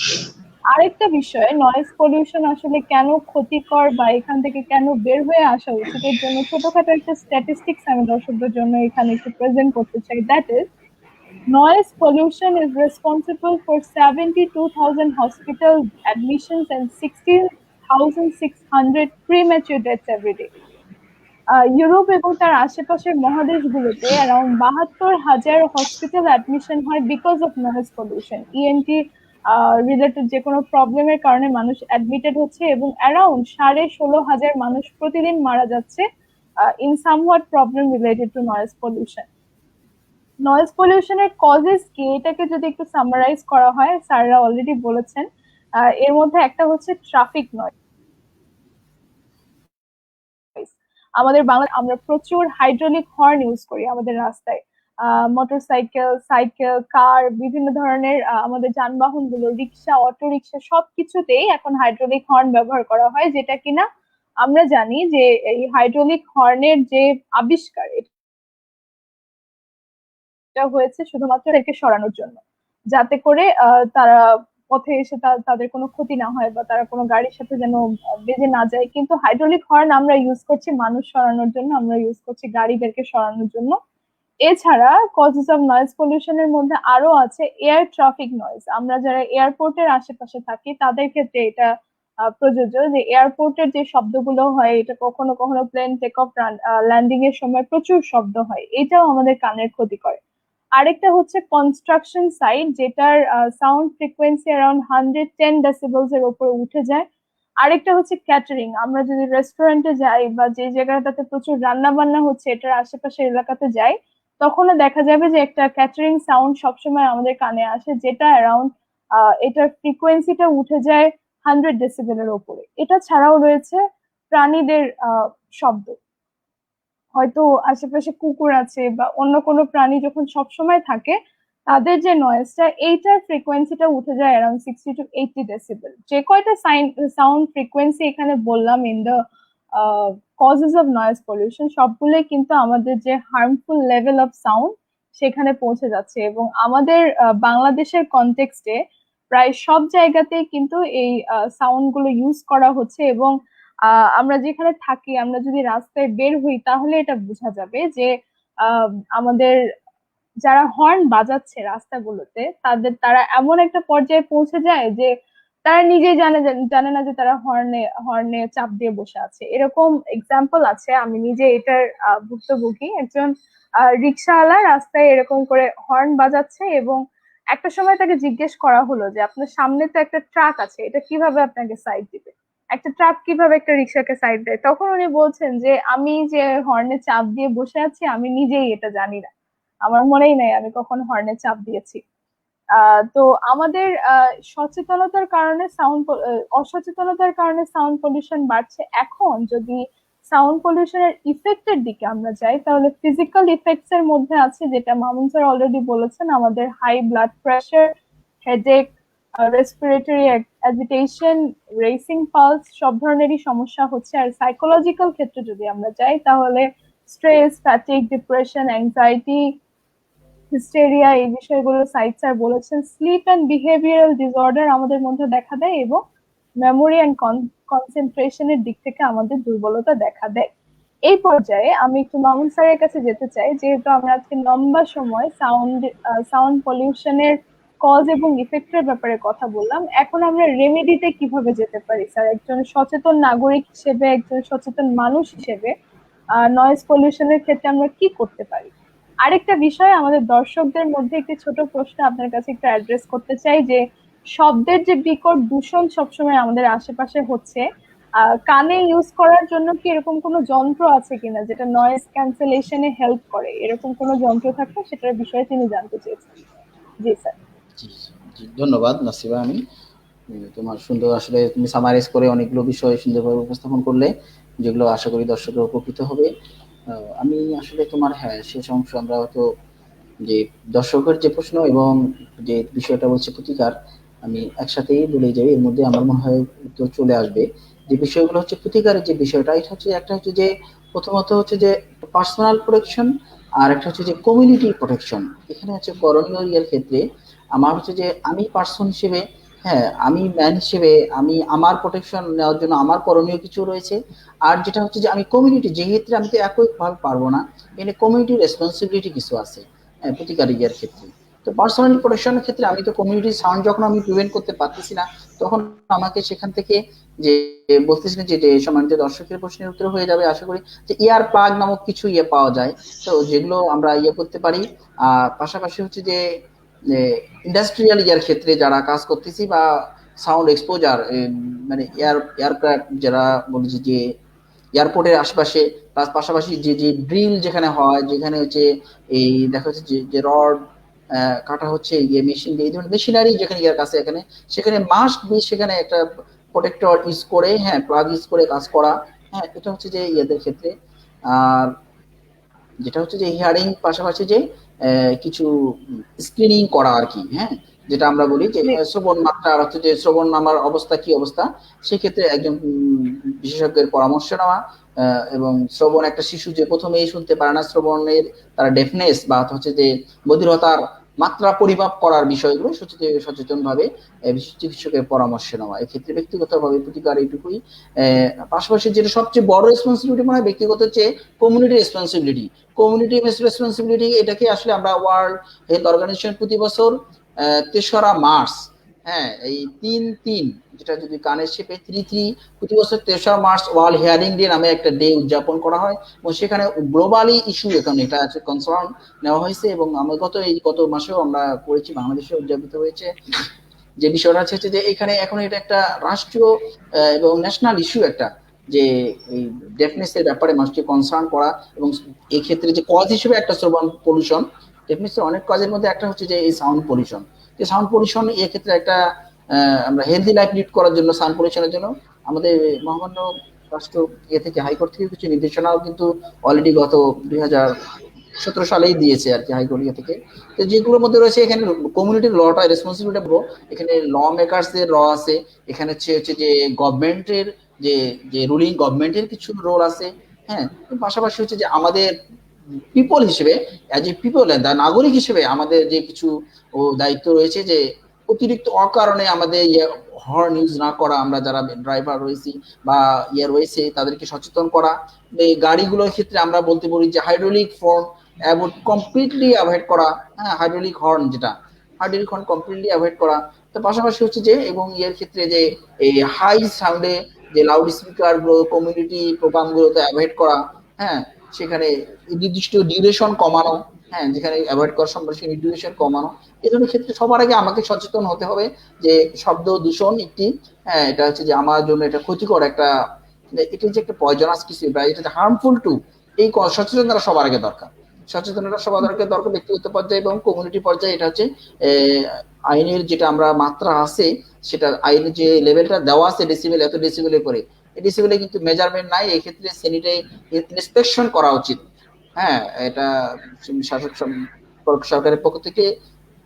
আরেকটা বিষয়, নয়েজ পলিউশন আসলে কেন ক্ষতিকর বা এখান থেকে কেন বের হয়ে আসা উচিত, এর জন্য ছোটখাটো একটা স্ট্যাটিস্টিক্স আমি দর্শকদের জন্য এখানে একটু প্রেজেন্ট করতে চাই। That is, noise pollution is responsible for 72,000 hospital admissions and 16,600 premature deaths every day. Europe এবং তার আশেপাশের মহাদেশগুলোতে অ্যারাউন্ড 72,000 হসপিটাল অ্যাডমিশন হয় because of noise pollution. ENT related যে কোনো প্রবলেমের কারণে মানুষ অ্যাডমিটেড হচ্ছে এবং অ্যারাউন্ড 16,500 মানুষ প্রতিদিন মারা যাচ্ছে in somewhat problem related to noise pollution. Noise পলিউশনের কজেস কি, এটাকে যদি একটু সামারাইজ করা হয়, স্যাররা অলরেডি বলেছেন। এর মধ্যে একটা হচ্ছে ট্রাফিক নয়েজ। আমাদের বাংলাদেশে আমরা প্রচুর হাইড্রোলিক হর্ন ইউজ করি আমাদের রাস্তায়। মোটরসাইকেল, সাইকেল, কার, বিভিন্ন ধরনের আমাদের যানবাহন গুলো, রিক্সা, অটো রিক্সা, সবকিছুতেই এখন হাইড্রোলিক হর্ন ব্যবহার করা হয়, যেটা কিনা আমরা জানি যে এই হাইড্রোলিক হর্নের যে আবিষ্কার এটা হয়েছে শুধুমাত্র একে সরানোর জন্য, যাতে করে তারা পথে এসে তাদের কোনো ক্ষতি না হয় বা তারা কোনো গাড়ির সাথে যেন বেজে না যায়। কিন্তু হাইড্রোলিক হর্ন আমরা ইউজ করছি মানুষ সরানোর জন্য, আমরা ইউজ করছি গাড়িদেরকে সরানোর জন্য। এছাড়া কজেস অফ নয়েজ পলিউশনের মধ্যে আরো আছে এয়ার ট্রাফিক নয়েজ। আমরা যারা এয়ারপোর্টের আশেপাশে থাকি তাদের ক্ষেত্রে এটা প্রযোজ্য, যে এয়ারপোর্টের যে শব্দগুলো হয়, এটা কখনো কখনো প্লেন টেক অফ ল্যান্ডিং এর সময় প্রচুর শব্দ হয়, এটাও আমাদের কানের ক্ষতি করে। আরেকটা হচ্ছে কনস্ট্রাকশন সাইট, যেটার সাউন্ড ফ্রিকোয়েন্সি অ্যারাউন্ড 110 ডেসিবেলস এর উপরে উঠে যায়। আরেকটা হচ্ছে ক্যাটারিং, আমরা যদি রেস্টুরেন্টে যাই বা যে জায়গাটাতে প্রচুর রান্না বান্না হচ্ছে এটার আশেপাশের এলাকাতে যাই, তখনও দেখা যাবে যে একটা ক্যাটারিং সাউন্ড সবসময় আমাদের কানে আসে, যেটা অ্যারাউন্ড এটার ফ্রিকোয়েন্সিটা উঠে যায় 100 ডেসিবেলের ওপরে। এটা ছাড়াও রয়েছে প্রাণীদের শব্দ। হয়তো আশেপাশে কুকুর আছে বা অন্য কোনো প্রাণী যখন সবসময় থাকে, তাদের যে নয়েজটা, এইটার ফ্রিকোয়েন্সিটা উঠে যায় অ্যারাউন্ড 60 to 80 ডেসিবেল। যে কয়টা সাউন্ড ফ্রিকোয়েন্সি এখানে বললাম in the causes of noise pollution, সবগুলোই কিন্তু আমাদের যে হার্মফুল লেভেল অফ সাউন্ড সেখানে পৌঁছে যাচ্ছে। এবং আমাদের বাংলাদেশের কনটেক্সটে প্রায় সব জায়গাতেই কিন্তু এই সাউন্ড গুলো ইউজ করা হচ্ছে। এবং আমরা যেখানে থাকি, আমরা যদি রাস্তায় বের হই তাহলে এটা বোঝা যাবে যে আমাদের যারা হর্ন বাজাচ্ছে রাস্তাগুলোতে, তারা এমন একটা পর্যায়ে পৌঁছে যায় যে তারা নিজেই জানে না যে তারা হর্নে হর্নে চাপ দিয়ে বসে আছে। এরকম এক্সাম্পল আছে, আমি নিজে এটার ভুক্তভোগী। একজন রিক্সাওয়ালা রাস্তায় এরকম করে হর্ন বাজাচ্ছে এবং একটা সময় তাকে জিজ্ঞেস করা হলো যে আপনার সামনে তো একটা ট্রাক আছে, এটা কিভাবে আপনাকে সাইড দিবে, একটা ট্রাক কিভাবে একটা রিক্সাকে সাইড দেয়? তখন উনি বলছেন যে আমি যে হর্নে চাপ দিয়ে বসে আছি আমি নিজেই এটা জানি না, আমার মনেই নাই আমি কখন হর্নে চাপ দিয়েছি। তো আমাদের সচেতনতার কারণে অসচেতনতার কারণে সাউন্ড পলিউশন বাড়ছে। এখন যদি সাউন্ড পলিউশনের ইফেক্টের দিকে আমরা যাই, তাহলে ফিজিক্যাল ইফেক্টস এর মধ্যে আছে, যেটা মামুন স্যার অলরেডি বলেছেন, আমাদের high blood pressure, headache, respiratory agitation, racing pulse, সব ধরনেরই সমস্যা হচ্ছে। আর সাইকোলজিক্যাল ক্ষেত্রে যদি আমরা যাই, তাহলে stress, fatigue, depression, anxiety, hysteria, এই বিষয়গুলো সাইড স্যার বলেছেন। স্লিপ অ্যান্ড বিহেভিয়ারাল ডিসঅর্ডার আমাদের মধ্যে দেখা দেয় এবং মেমোরি অ্যান্ড কনসেন্ট্রেশনের দিক থেকে আমাদের দুর্বলতা দেখা দেয়। এই পর্যায়ে আমি একটু মামুন স্যারের কাছে যেতে চাই, যেহেতু আমরা আজকে লম্বা সময় সাউন্ড পলিউশনের কজ এবং ইফেক্টের ব্যাপারে কথা বললাম। এখন আমরা রেমেডিতে কিভাবে যেতে পারি স্যার, একজন সচেতন নাগরিক হিসেবে, একজন সচেতন মানুষ হিসেবে নয়েজ পলিউশনের ক্ষেত্রে আমরা কি করতে পারি? আরেকটা বিষয়, আমাদের দর্শকদের মধ্যে একটি ছোট প্রশ্ন আপনার কাছে একটু অ্যাড্রেস করতে চাই, যে শব্দের যে বিকট দূষণ সবসময় আমাদের আশেপাশে হচ্ছে, কানে ইউজ করার জন্য কি এরকম কোনো যন্ত্র আছে কিনা যেটা নয়েজ ক্যান্সেলেশনে হেল্প করে? এরকম কোনো যন্ত্র থাকলে সেটার বিষয়ে তিনি জানতে চেয়েছেন। জি স্যার। জি জি, ধন্যবাদ নাসিবা। আমি তোমার সুন্দর, আসলে তুমি সামারাইজ করে অনেকগুলো বিষয় সুন্দরভাবে উপস্থাপন করলে, যেগুলো আশা করি দর্শকরা উপকৃত হবে। আমি আসলে তোমার শেষ অংশ আমরা হয়তো যে দর্শকের যে প্রশ্ন এবং যে বিষয়টা বলছে প্রতিকার, আমি একসাথেই বলে যাই, এর মধ্যে আমার মনে হয় উত্তর চলে আসবে। যে বিষয়গুলো হচ্ছে প্রতিকারের যে বিষয়টা, এটা হচ্ছে একটা হচ্ছে যে প্রথমত হচ্ছে যে পার্সোনাল প্রোটেকশন, আর একটা হচ্ছে যে কমিউনিটি প্রোটেকশন। এখানে হচ্ছে করণীয় এর ক্ষেত্রে আমার হচ্ছে যে আমি পার্সন হিসেবে, আমি ম্যান হিসেবে আমি আমার প্রোটেকশন নেওয়ার জন্য আমার করণীয় কিছু রয়েছে। আর যেটা হচ্ছে যে আমি কমিউনিটি, যে ক্ষেত্রে আমি তো একইভাবে পারবো না, এখানে কমিউনিটি রেসপন্সিবিলিটি কিছু আছে প্রতিকারী ইয়ার ক্ষেত্রে। তো পার্সোনাল প্রোটেকশনের ক্ষেত্রে আমি তো কমিউনিটি সাউন্ড যখন আমি প্রিভেন্ট করতে পারতেছি না, তখন আমাকে সেখান থেকে যে বলতেছিলেন যে সম্মানিত দর্শকের প্রশ্নের উত্তর হয়ে যাবে আশা করি, যে ইয়ার প্লাগ নামক কিছু পাওয়া যায়, তো যেগুলো আমরা করতে পারি। আর পাশাপাশি হচ্ছে যে ইন্ডাস্ট্রিয়াল ইয়ার ক্ষেত্রে যারা কাজ করতেছি, বা সাউন্ড এক্সপোজার, মানে এয়ারক্রাফট যারা বলেছি যে এয়ারপোর্টের আশেপাশে, তার পাশাপাশি যে যে ড্রিল যেখানে হয়, যেখানে হচ্ছে এই দেখা যাচ্ছে যে রড কাটা হচ্ছে মেশিন দিয়ে, এই ধরনের মেশিনারি যেখানে ইয়ার কাছে, এখানে সেখানে মাস্ট বি সেখানে একটা প্রোটেক্টর ইউজ করে, প্লাগ ইউজ করে কাজ করা। এটা হচ্ছে যে ইয়াদের ক্ষেত্রে। আর যেটা হচ্ছে যে হিয়ারিং পাশাপাশি যে কিছু স্ক্রিনিং করা আর কি, যেটা আমরা বলি যে শ্রবণ মাত্রা, হচ্ছে যে শ্রবণ আমার অবস্থা কি অবস্থা, সেক্ষেত্রে একজন বিশেষজ্ঞের পরামর্শ নেওয়া। এবং শ্রবণ, একটা শিশু যে প্রথমেই শুনতে পারে না, শ্রবণের তার ডেফনেস বা হচ্ছে যে বধিরতার মাত্রা পরিমাপ করার বিষয়গুলো সচেতনভাবে বিশেষ চিকিৎসকের পরামর্শ নেওয়া। এক্ষেত্রে ব্যক্তিগতভাবে প্রতিকার এইটুকুই। পাশাপাশি যেটা সবচেয়ে বড় রেসপন্সিবিলিটি মনে হয় ব্যক্তিগত চেয়ে কমিউনিটি রেসপন্সিবিলিটি। কমিউনিটি রেসপন্সিবিলিটি এটাকে আসলে আমরা ওয়ার্ল্ড হেলথ অর্গানাইজেশন প্রতি বছর ৩রা মার্চ, হ্যাঁ, এই ৩-৩ যেটা যদি কানের শেপে 3-3 প্রতি বছর ৩রা মার্চ ওয়ার্ল্ড হিয়ারিং ডে নামে একটা ডে উদযাপন করা হয় এবং সেখানে গ্লোবালি ইস্যু এখন এটা আছে কনসার্ন নেওয়া হয়েছে এবং আমরা গত মাসেও আমরা করেছি, বাংলাদেশে উদযাপিত হয়েছে। যে বিষয়টা হচ্ছে যে এখানে এখন এটা একটা রাষ্ট্রীয় এবং ন্যাশনাল ইস্যু একটা, যে এই ডেফনেস এর ব্যাপারে মানুষকে কনসার্ন করা এবং এই ক্ষেত্রে যে কজ হিসেবে একটা শ্রবণ পলিউশন, ডেফনেস এর অনেক কাজের মধ্যে একটা হচ্ছে যে এই সাউন্ড পলিউশন। যে সাউন্ড পলিউশন এই ক্ষেত্রে একটা আমরা হেলদি লাইফ লিড করার জন্য সাউন্ড পলিউশনের জন্য আমাদের মহামান্য রাষ্ট্র থেকে হাইকোর্ট থেকে কিছু নির্দেশনাও কিন্তু অলরেডি গত 2017 সালেই দিয়েছে আর কি হাইকোর্ট থেকে। তো যেগুলোর মধ্যে রয়েছে এখানে কমিউনিটির লটা রেসপন্সিবিলিটি, এখানে ল মেকার্সদের র আছে, এখানে হচ্ছে যে গভর্নমেন্টের যে রুলিং গভর্নমেন্টের কিছু রোল আছে, হ্যাঁ, পাশাপাশি হচ্ছে যে আমাদের পিপল হিসেবে অ্যাজ এ পিপল নাগরিক হিসেবে আমাদের যে কিছু দায়িত্ব রয়েছে, যে অতিরিক্ত অকারণে আমাদের হর্ন ইউজ না করা, আমরা যারা ড্রাইভার রয়েছি বা রয়েছে তাদেরকে সচেতন করা। এই গাড়িগুলোর ক্ষেত্রে আমরা বলতে পারি যে হাইড্রোলিক হর্ন কমপ্লিটলি অ্যাভয়েড করা, হ্যাঁ, হাইড্রোলিক হর্ন কমপ্লিটলি অ্যাভয়েড করা। তো পাশাপাশি হচ্ছে যে এবং ক্ষেত্রে যে এই হাই সাউন্ডে যে লাউড স্পিকার গুলো কমিউনিটি প্রোগ্রাম গুলোতে অ্যাভয়েড করা, হ্যাঁ, সেখানে নির্দিষ্ট ডিউরেশন কমানো, হ্যাঁ, যেখানে অ্যাভয়েড করা সম্ভব সেই ডিউরেশন কমানো। এই ধরনের ক্ষেত্রে সবার আগে আমাকে সচেতন হতে হবে যে শব্দ দূষণ একটি, হ্যাঁ, এটা হচ্ছে যে আমার জন্য এটা ক্ষতিকর একটা, এটা যে একটা পয়জনাস কিছু বা এটা হার্মফুল টু, এই সচেতনতা সবার আগে দরকার। সচেতনতা সবার আগে দরকার ব্যক্তিগত পর্যায়ে এবং কমিউনিটি পর্যায়ে। এটা হচ্ছে আইনের যেটা আমরা মাত্রা আছে, সেটা আইনের যে লেভেলটা দেওয়া আছে ডেসিবেল, এত ডেসিবেলে করে, এই ডেসিবেলে কিন্তু মেজারমেন্ট নাই। এই ক্ষেত্রে স্যানিটারি ইন্সপেকশন করা উচিত, হ্যাঁ, এটা শাসক সরকারের পক্ষ থেকে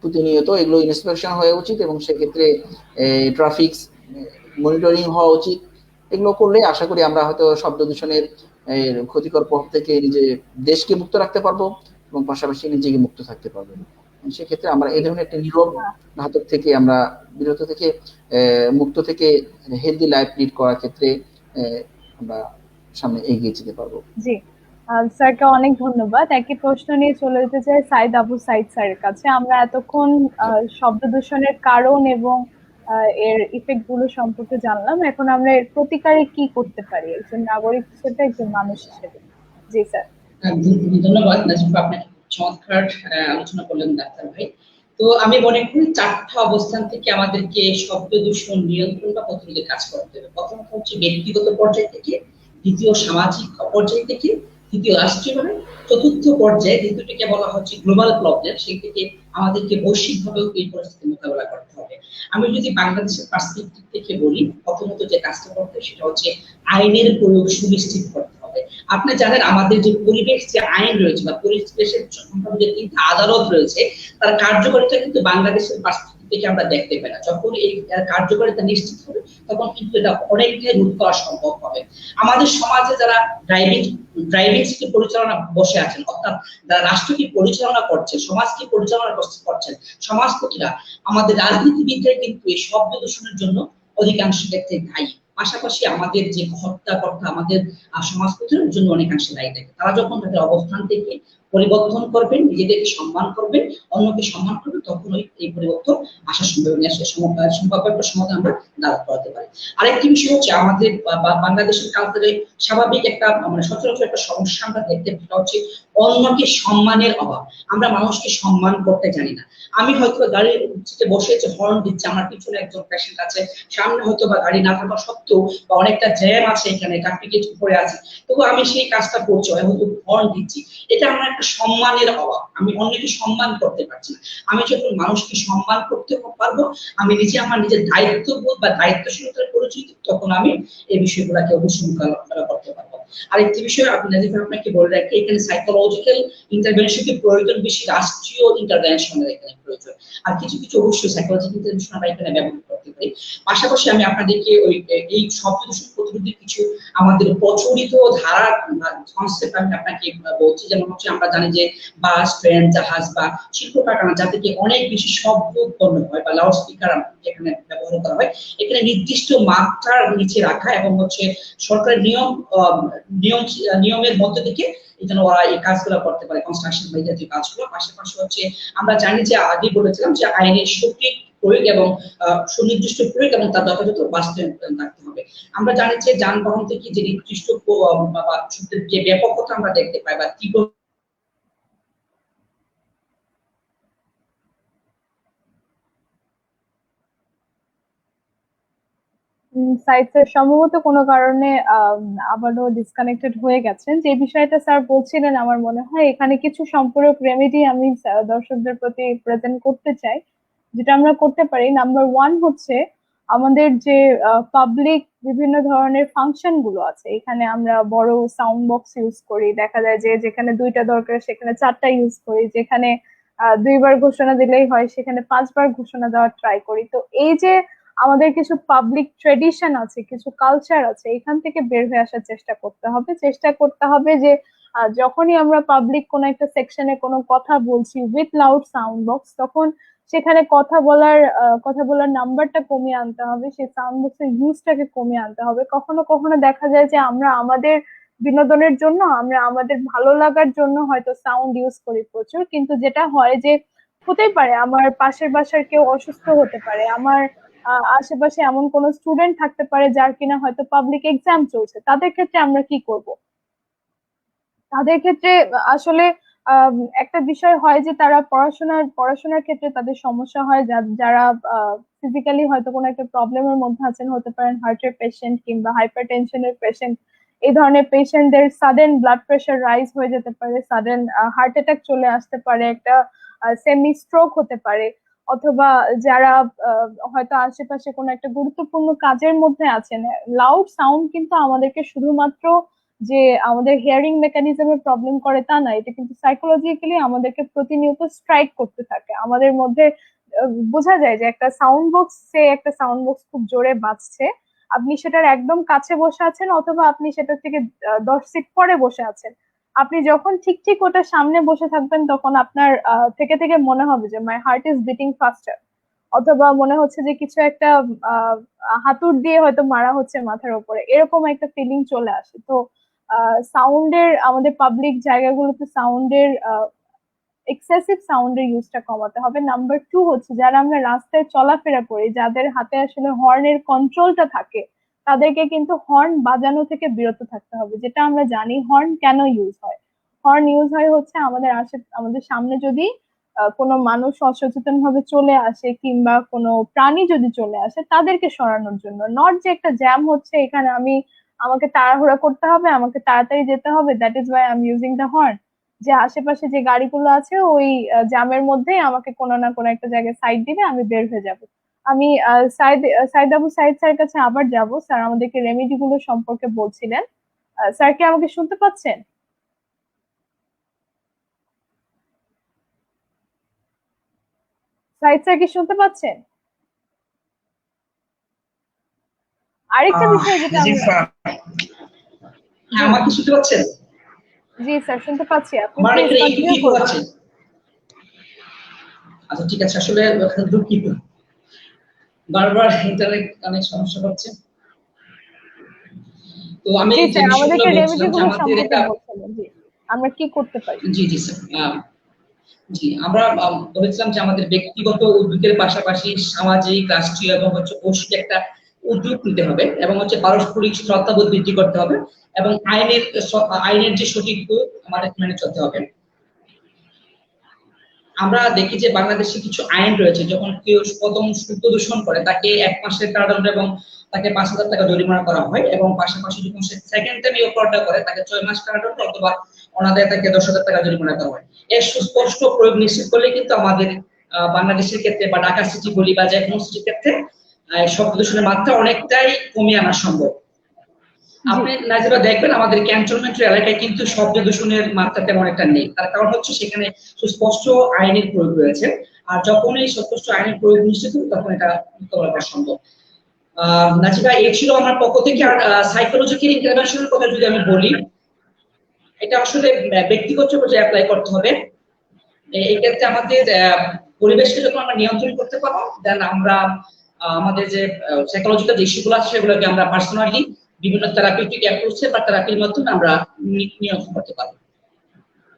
প্রতিনিয়ত এগুলো ইন্সপেকশন হওয়া উচিত এবং সেক্ষেত্রে ট্রাফিক মনিটরিং হওয়া উচিত। এগুলো করলে আশা করি আমরা হয়তো শব্দ দূষণের ক্ষতিকর প্রভাব থেকে নিজে দেশকে মুক্ত রাখতে পারবো এবং পাশাপাশি নিজেকে মুক্ত থাকতে পারবো। সেক্ষেত্রে আমরা এই ধরনের একটা নীরব ঘাতক থেকে আমরা বিরত থেকে মুক্ত থেকে হেলদি লাইফ লিড করার ক্ষেত্রে আমরা সামনে এগিয়ে যেতে পারবো। জি, স্যারকে অনেক ধন্যবাদ। একই প্রশ্ন নিয়ে চলে যেতে চাই সাইদ আবু সাইদ স্যারের কাছে। আমরা এতক্ষণ শব্দ দূষণের কারণ এবং এর ইফেক্ট গুলো সম্পর্কে জানলাম। এখন আমরা এর প্রতিকারে কি করতে পারি একজন নাগরিক হিসেবে, একজন মানুষ হিসেবে? জি স্যার। ধন্যবাদ নাজিফা, আপনাকে চমৎকার আলোচনা করলেন ডাক্তার ভাই। তো আমি মনে করি 4টা অবস্থান থেকে আমাদেরকে শব্দ দূষণ নিয়ন্ত্রণ বা প্রতিরোধে কাজ করতে হবে। প্রথমত হচ্ছে ব্যক্তিগত পর্যায় থেকে, দ্বিতীয় সামাজিক পর্যায় থেকে, তৃতীয় রাষ্ট্রীয়ভাবে, চতুর্থ পর্যায়ে দ্বিতীয়টাকে বলা হচ্ছে গ্লোবাল প্রবলেম, সেই থেকে আমাদেরকে বৈশ্বিকভাবেও এই পরিস্থিতি মোকাবেলা করতে হবে। আমি যদি বাংলাদেশের পার্সপেক্টিভ থেকে বলি, প্রথমত যে কাজটা করতে হবে সেটা হচ্ছে আইনের প্রয়োগ সুনিশ্চিত করতে হবে। আপনি জানেন আমাদের যে পরিবেশ যে আইন রয়েছে বা পরিবেশের যে 3টা আদালত রয়েছে, তার কার্যকারিতা কিন্তু বাংলাদেশের পার্সপেক্টিভ থেকে আমরা দেখতে পাই না। যখন এই কার্যকারিতা নিশ্চিত হবে তখন কিন্তু এটা অনেকটাই রোধ করা সম্ভব হবে। আমাদের সমাজে যারা ড্রাইভিং সিটে পরিচালনা বসে আছেন, অর্থাৎ যারা রাষ্ট্রকে পরিচালনা করছে, সমাজকে পরিচালনা করছেন, সমাজপতিরা, আমাদের রাজনীতিবিদরা কিন্তু এই শব্দ দূষণের জন্য অধিকাংশ ক্ষেত্রে দায়ী। পাশাপাশি আমাদের যে হত্যাকর্তা, আমাদের সমাজপতির জন্য অনেকাংশে দায়ী থাকে। তারা যখন তাদের অবস্থান থেকে পরিবর্তন করবেন, নিজেদেরকে সম্মান করবেন, অন্যকে সম্মান করবেন, তখন এই পরিবর্তন আসার সম্ভাব্য একটা সমাধান আমরা দাঁড় করাতে পারি। আরেকটি বিষয় হচ্ছে আমাদের বাংলাদেশের কালচারে স্বাভাবিক একটা মানে সচরাচর একটা সমস্যা আমরা দেখতে পাই, সেটা হচ্ছে অন্যকে সম্মানের অভাব। আমরা মানুষকে সম্মান করতে জানি না। আমি হয়তো গাড়ির সিটে বসে হর্ন দিচ্ছি, আমার পিছনে একজন পেশেন্ট আছে, সামনে হয়তো বা গাড়ি না থাকা সত্ত্বেও বা অনেকটা জ্যাম আছে, এখানে ট্রাফিকে পড়ে আছে, তবু আমি সেই কাজটা করছি, হয়তো হর্ন দিচ্ছি। এটা আমার একটা সম্মানের অভাব, আমি অন্যকে সম্মান করতে পারছি না। আমি যখন মানুষকে সম্মান করতে পারবো, আমি নিজে আমার নিজের দায়িত্ববোধ বা দায়িত্বশীলতার পরিচিত, তখন আমি এই বিষয়গুলোকে অবশ্যই মোকাবেলা করতে পারবো। আরেকটি বিষয় আপনাকে বলে রাখি, এখানে সাইকোলজিক্যাল ইন্টারভেনশনের প্রয়োজন বেশি, রাষ্ট্রীয় ইন্টারভেনশনের এখানে প্রয়োজন। আর কিছু কিছু অবশ্যই সাইকোলজিক্যাল ইন্টারভেনশন আমরা এখানে ব্যবহার করতে পারি। পাশাপাশি আমি আপনাদেরকে এই শব্দ দূষণ প্রতিরোধী কিছু আমাদের প্রচলিত ধারা কনসেপ্ট আমি আপনাকে বলছি। যেমন হচ্ছে আমরা জানি যে বাস, ট্রেন, জাহাজ বা শিল্প কারখানা যা থেকে অনেক বেশি শব্দ উৎপন্ন হয় বা লাউড স্পিকার এখানে ব্যবহার করা হয়, এখানে নির্দিষ্ট মাত্রার নিচে রাখা এবং হচ্ছে সরকারের নিয়মের মধ্যে থেকে এই জন্য ওরা এই কাজগুলো করতে পারে, কনস্ট্রাকশন বা জাতীয় কাজগুলো। পাশাপাশি হচ্ছে আমরা জানি যে আগে বলেছিলাম যে আইনের সঠিক প্রয়োগ এবং সুনির্দিষ্ট প্রয়োগ এবং তার যথাযথ বাস্তবায়ন থাকতে হবে। আমরা জানি যে যানবাহন থেকে যে নির্দিষ্ট যে ব্যাপকতা আমরা দেখতে পাই বা তীব্র সাইড স্যার সম্ভবত কোনো কারণে আবারও ডিসকানেক্টেড হয়ে গেছেন। যে বিষয়টা স্যার বলছিলেন আমার মনে হয় এখানে কিছু সম্পূরক রেমেডি আমি দর্শকদের প্রতি প্রেজেন্ট করতে চাই, যেটা আমরা করতে পারি। নাম্বার ওয়ান হচ্ছে আমাদের যে পাবলিক বিভিন্ন ধরনের ফাংশন গুলো আছে, এখানে আমরা বড় সাউন্ড বক্স ইউজ করি, দেখা যায় যে যেখানে দুইটা দরকার সেখানে চারটা ইউজ করি, যেখানে দুইবার ঘোষণা দিলেই হয় সেখানে পাঁচবার ঘোষণা দেওয়ার ট্রাই করি। তো এই যে আমাদের কিছু পাবলিক ট্রেডিশন আছে, কিছু কালচার আছে, এখান থেকে বের হয়ে আসার চেষ্টা করতে হবে যে যখনই আমরা পাবলিক কোন একটা সেকশনে কোনো কথা বলছি উইথ লাউড সাউন্ড বক্স, তখন সেখানে কথা বলার নাম্বারটা কমিয়ে আনতে হবে, সেই সাউন্ড বক্সের ইউজটাকে কমিয়ে আনতে হবে। কখনো কখনো দেখা যায় যে আমরা আমাদের বিনোদনের জন্য, আমরা আমাদের ভালো লাগার জন্য হয়তো সাউন্ড ইউজ করি প্রচুর, কিন্তু যেটা হয় যে হতেই পারে আমার পাশের বাসার কেউ অসুস্থ হতে পারে, আমার আশেপাশে এমন কোন স্টুডেন্ট থাকতে পারে যার কিনা হয়তো পাবলিক এক্সাম চলছে, তাদের ক্ষেত্রে আমরা কি করব? তাদের ক্ষেত্রে আসলে একটা বিষয় হয় যে তারা পড়াশোনার ক্ষেত্রে তাদের সমস্যা হয়, যারা ফিজিক্যালি হয়তো কোনো একটা প্রবলেমের মধ্যে আছেন, হতে পারেন হার্টের পেশেন্ট কিংবা হাইপার টেনশনের পেশেন্ট। এই ধরনের পেশেন্টদের সাডেন ব্লাড প্রেশার রাইজ হয়ে যেতে পারে, সাডেন হার্ট অ্যাটাক চলে আসতে পারে, একটা সেমি স্ট্রোক হতে পারে। অথবা যারা হয়তো আশেপাশে কোনো একটা গুরুত্বপূর্ণ কাজের মধ্যে আছেন, লাউড সাউন্ড কিন্তু আমাদেরকে শুধুমাত্র যে আমাদের হিয়ারিং মেকানিজমের প্রবলেম করে তা না, এটা কিন্তু সাইকোলজিক্যালি আমাদেরকে প্রতিনিয়ত স্ট্রাইক করতে থাকে আমাদের মধ্যে। বোঝা যায় যে একটা সাউন্ড বক্স খুব জোরে বাজছে, আপনি সেটার একদম কাছে বসে আছেন অথবা আপনি সেটা থেকে 10 সিট পরে বসে আছেন, আপনি যখন ঠিক ঠিক ওটার সামনে বসে থাকবেন তখন আপনার থেকে থেকে মনে হবে যে মাই হার্ট ইজ বিটিং ফাস্টার, অথবা মনে হচ্ছে যে কিছু একটা আহ হাতুড় দিয়ে হয়তো মারা হচ্ছে মাথার উপরে, এরকম একটা ফিলিং চলে আসে। তো সাউন্ডের, আমাদের পাবলিক জায়গাগুলোতে সাউন্ডের এক্সেসিভ সাউন্ডের ইউজটা কমাতে হবে। নাম্বার টু হচ্ছে যারা আমরা রাস্তায় চলাফেরা করি, যাদের হাতে আসলে হর্নের কন্ট্রোলটা থাকে, তাদেরকে কিন্তু হর্ন বাজানো থেকে বিরত থাকতে হবে। যেটা আমরা জানি হর্ন কেন ইউজ হয়, হর্ন ইউজ হয় হচ্ছে আমাদের সামনে যদি কোনো মানুষ অসচেতন ভাবে চলে আসে কিংবা কোনো প্রাণী যদি চলে আসে তাদেরকে সরানোর জন্য, নট যে একটা জ্যাম হচ্ছে এখানে আমাকে তাড়াহুড়া করতে হবে, আমাকে তাড়াতাড়ি যেতে হবে, that is Y I am using the horn. যে আশেপাশে যে গাড়িগুলো আছে ওই জ্যামের মধ্যে আমাকে কোনো না কোনো একটা জায়গায় সাইড দিলে আমি বের হয়ে যাব। আমি সাইদ স্যারের কাছে আবার যাব। স্যার আমাদেরকে রেমেডি গুলো সম্পর্কে বলছিলেন। স্যার কি আমাকে শুনতে পাচ্ছেন? সাইদ স্যার কি শুনতে পাচ্ছেন? আরেকটা বিষয় যেটা জি আমরা, স্যার, আমাকে শুনতে পাচ্ছেন? জি স্যার শুনতে পাচ্ছি, আপনি আমার প্লিজ এখানে কন্টিনিউ ইকো করুন। আছে। আচ্ছা ঠিক আছে, আসলে ওখানে দুঃখিত, বারবার ইন্টারনেট অনেক সমস্যা হচ্ছে। তো আমি জি যে স্যার বিষয়গুলো আমাদেরকে রেমেডি বলছিলাম যে গুলো আমাদের সম্পর্কে একটা, বলছিলেন, জি আমরা কি করতে পারি। জি জি স্যার, জি আমরা বলেছিলাম যে আমাদের ব্যক্তিগত উদ্যোগের পাশাপাশি সামাজিক, রাষ্ট্রীয় এবং হচ্ছে বৈশ্বিক একটা উদ্যোগ নিতে হবে এবং হচ্ছে পারস্পরিক শ্রদ্ধাবোধ বৃদ্ধি করতে হবে এবং আইনের যে সঠিক প্রয়োগ আমাদের মেনে চলতে হবে। আমরা দেখি যে বাংলাদেশে কিছু আইন রয়েছে, যখন কেউ প্রথম শব্দ দূষণ করে তাকে 1 মাসের কারাদণ্ড এবং তাকে 5,000 টাকা জরিমানা করা হয়, এবং পাশাপাশি যখন সে সেকেন্ড টাইম এই অপরাধটা করে তাকে 6 মাস কারাদণ্ড অথবা অনাদায়ে তাকে 10,000 টাকা জরিমানা করা হয়। এর সুস্পষ্ট প্রয়োগ নিশ্চিত করলে কিন্তু আমাদের বাংলাদেশের ক্ষেত্রে বা ঢাকা সিটি বলি বা যে কোনো সিটির ক্ষেত্রে শব্দ দূষণের মাত্রা অনেকটাই কমিয়ে আনা সম্ভব। আপনি নাজিবা দেখবেন আমাদের ক্যান্টনমেন্ট এলাকায় কিন্তু শব্দ দূষণের মাত্রা তেমন একটা নেই, তার কারণ হচ্ছে সেখানে সুস্পষ্ট আইনের প্রয়োগ রয়েছে। আর যখন এই সুস্পষ্ট আইনের প্রয়োগ নিশ্চিত হবে তখন এটা মোকাবেলা করা সম্ভব। নাজিবা, এই ছিল আমার পক্ষ থেকে। আর সাইকোলজিক্যাল ইন্টারভেনশনের কথা যদি আমি বলি, এটা আসলে ব্যক্তিগত পর্যায়ে অ্যাপ্লাই করতে হবে। এই ক্ষেত্রে আমাদের পরিবেশকে যখন আমরা নিয়ন্ত্রণ করতে পারবো, দেন আমরা আমাদের যে সাইকোলজিক্যাল ইস্যুগুলো আছে সেগুলোকে আমরা পার্সোনালি বিভিন্ন থেরাপিউটিক অ্যাপ্রোচে বা থেরাপির মাধ্যমে আমরা নিয়ন্ত্রণ করতে পারবো।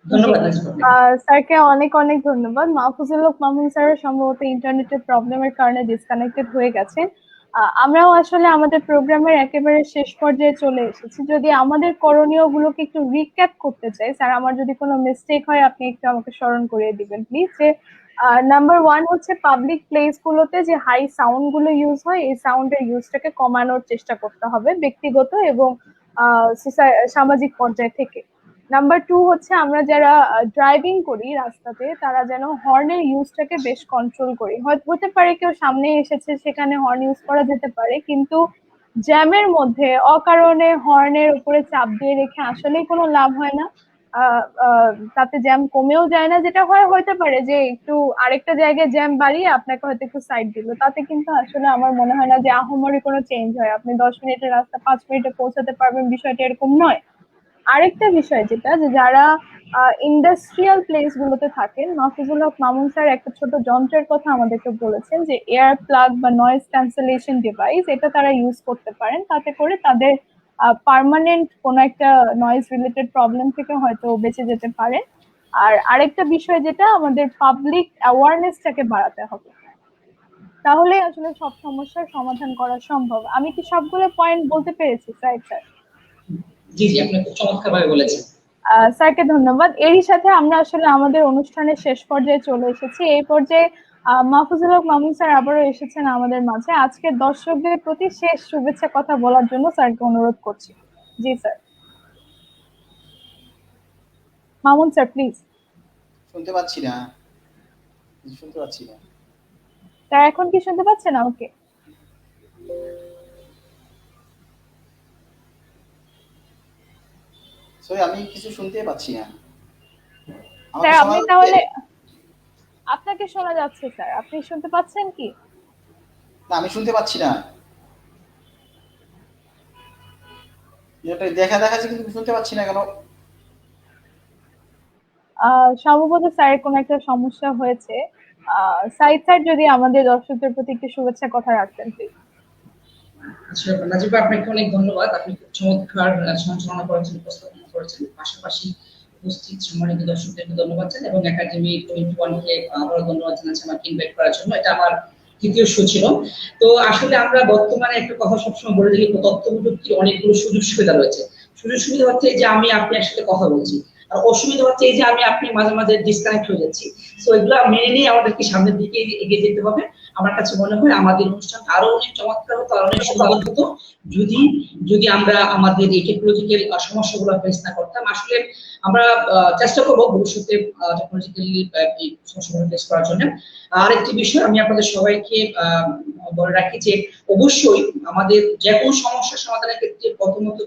ধন্যবাদ নাজিবা। স্যারকে অনেক অনেক ধন্যবাদ। মাহফুজুল হক মামুন স্যার সম্ভবত ইন্টারনেটের প্রবলেমের কারণে ডিসকানেক্টেড হয়ে গেছেন। আমরাও আসলে আমাদের প্রোগ্রামের একেবারে শেষ পর্যায়ে চলে এসেছি। যদি আমাদের করণীয় গুলোকে একটু রিক্যাপ করতে চাই, স্যার আমার যদি কোনো মিস্টেক হয় আপনি একটু আমাকে স্মরণ করিয়ে দিবেন প্লিজ। যে নাম্বার 1 হচ্ছে পাবলিক প্লেস গুলোতে যে হাই সাউন্ড গুলো ইউজ হয়, এই সাউন্ডের ইউজটাকে কমানোর চেষ্টা করতে হবে ব্যক্তিগত এবং সামাজিক পর্যায় থেকে। নাম্বার 2 হচ্ছে আমরা যারা ড্রাইভিং করি রাস্তাতে, তারা যেন হর্নের ইউজটাকে বেশ কন্ট্রোল করি। হয়তো হতে পারে কেউ সামনে এসেছে, সেখানে হর্ন ইউজ করা যেতে পারে, কিন্তু জ্যামের মধ্যে অকারণে হর্নের উপরে চাপ দিয়ে রেখে আসলেই কোনো লাভ হয় না। তাতে জ্যাম কমেও যায় না। যেটা হয় হতে পারে যে একটু আরেকটা জায়গায় জ্যাম বাড়িয়ে আপনাকে হয়তো একটু সাইড দিল, তাতে কিন্তু আসলে আমার মনে হয় না যে আহামরি কোনো চেঞ্জ হয়। আপনি 10 মিনিটের রাস্তা 5 মিনিটে পৌঁছাতে পারবেন, বিষয়টা এরকম নয়। আরেকটা বিষয় যেটা, যে যারা ইন্ডাস্ট্রিয়াল প্লেস গুলোতে থাকেন, মাহফুজুল হক মামুন স্যার একটা ছোট যন্ত্রের কথা আমাদেরকে বলেছেন যে এয়ার প্লাগ বা নয়েজ ক্যান্সেলেশন ডিভাইস, এটা তারা ইউজ করতে পারেন। তাতে করে তাদের পার্মানেন্ট কোনো একটা নয়েজ রিলেটেড প্রবলেম থেকে হয়তো বেঁচে যেতে পারে। আর আরেকটা বিষয় যেটা, আমাদের পাবলিক অ্যাওয়ারনেসটাকে বাড়াতে হবে, তাহলে আসলে সব সমস্যার সমাধান করা সম্ভব। আমি কি সবগুলো পয়েন্ট বলতে পেরেছি স্যার? জি জি, আপনি খুব চমৎকারভাবে বলেছেন। স্যারকে ধন্যবাদ। এরই সাথে আমরা আসলে আমাদের অনুষ্ঠানের শেষ পর্যায়ে চলে এসেছি। এই পর্যায়ে মাহফুজুল হক মামুন স্যার আবারও এসেছেন আমাদের মাঝে। আজকে দর্শকদের প্রতি শেষ শুভেচ্ছা কথা বলার জন্য স্যারকে অনুরোধ করছি। জি স্যার। Mamun sir please. শুনতে পাচ্ছি না, শুনতে পাচ্ছি না। স্যার এখন কি শুনতে পাচ্ছেন আমাকে? সরি, আমি কিছু শুনতে পাচ্ছি না। স্যার আমাকে শোনা আপনি যাচ্ছে? তাহলে, আপনাকে শোনা যাচ্ছে স্যার, আপনি শুনতে পাচ্ছেন কি? না, আমি শুনতে পাচ্ছি না। এটা দেখা দেখাচ্ছে কিন্তু শুনতে পাচ্ছি না কেন? সম্ভবত স্যারের কোনো একটা সমস্যা হয়েছে। সাইদ স্যার যদি আমাদের দর্শকদের প্রতি একটু শুভেচ্ছা কথা রাখতেন প্লিজ। আচ্ছা নাজিবা, আপনাকে অনেক ধন্যবাদ। আপনি খুব চমৎকার সঞ্চালনা করেছেন, উপস্থাপনা করেছেন। পাশাপাশি উপস্থিত সম্মানিত দর্শকদেরকে ধন্যবাদ জানাই এবং একাডেমি 21 কে আবারও ধন্যবাদ জানাচ্ছি আমাকে ইনভাইট করার জন্য। এটা আমার তৃতীয় শো ছিল। তো আসলে আমরা বর্তমানে একটা কথা সবসময় বলে থাকি, তথ্য প্রযুক্তির অনেকগুলো সুযোগ সুবিধা রয়েছে। সুযোগ সুবিধা হচ্ছে যে আমি আপনি একসাথে কথা বলছি, আর অসুবিধা হচ্ছে এই যে আমি আপনি মাঝে মাঝে ডিসকানেক্ট হয়ে যাচ্ছি। তো এগুলো মেনে নিয়ে আমাদেরকে সামনের দিকে এগিয়ে যেতে হবে। আমার কাছে মনে হয় আমাদের অনুষ্ঠান আরো অনেক চমৎকার হতো, আরো অনেক সুন্দর হতো যদি যদি আমরা আমাদের এই টেকনোলজিক্যাল সমস্যাগুলো ফেস না করতাম। আসলে আমরা চেষ্টা করবো ভবিষ্যতে টেকনোলজিক্যালি এই সমস্যাগুলো ফেস করার জন্য। আরেকটি বিষয় আমি আপনাদের সবাইকে বলে রাখি যে অবশ্যই আমাদের যে কোনো সমস্যার সমাধানের ক্ষেত্রে প্রথমত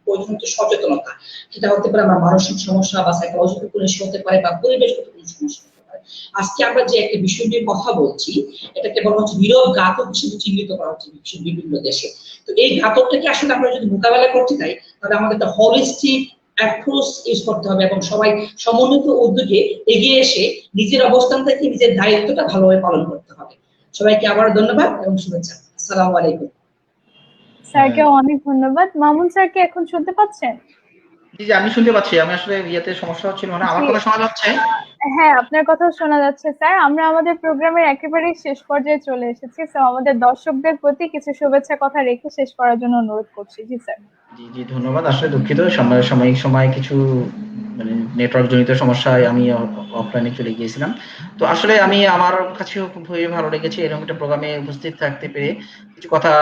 প্রয়োজন হচ্ছে সচেতনতা। সেটা হতে পারে আমার মানসিক সমস্যা বা সাইকোলজিক্যাল কোনো ইস্যু হতে পারে বা পরিবেশগত কোনো সমস্যা হতে পারে। আজকে আমরা যে একটা বিষয় নিয়ে কথা বলছি, এটাকে বলা হচ্ছে নীরব ঘাতক হিসেবে চিহ্নিত করা হচ্ছে বিভিন্ন দেশে। তো এই ঘাতকটাকে আসলে আমরা যদি মোকাবেলা করতে চাই, তাহলে আমাদের একটা হলিস্টিক অ্যাপ্রোচ ইউজ করতে হবে এবং সবাই সমন্বিত উদ্যোগে এগিয়ে এসে নিজের অবস্থান থেকে নিজের দায়িত্বটা ভালোভাবে পালন করতে হবে। সবাইকে আবার ধন্যবাদ এবং শুভেচ্ছা। আসসালামু আলাইকুম। স্যারকে অনেক ধন্যবাদ। মামুন স্যার কি এখন শুনতে পাচ্ছেন? জি জি, আমি শুনতে পাচ্ছি। আমি আসলে ইয়েতে সমস্যা হচ্ছিল না। আমার জি, কথা শোনা যাচ্ছে? হ্যাঁ আপনার কথাও শোনা যাচ্ছে স্যার। আমরা আমাদের প্রোগ্রামের একেবারেই শেষ পর্যায়ে চলে এসেছি। তো আমাদের দর্শকদের প্রতি কিছু শুভেচ্ছা কথা রেখে শেষ করার জন্য অনুরোধ করছি। জি স্যার। জি জি, ধন্যবাদ। আসলে দুঃখিত, সাময়িক সময় কিছু মানে নেটওয়ার্ক জনিত সমস্যায় আমি অফলাইনে চলে গিয়েছিলাম। তো আসলে আমি আমার কাছেও খুবই ভালো লেগেছে এরকম একটা প্রোগ্রামে উপস্থিত থাকতে পেরে, কিছু কথা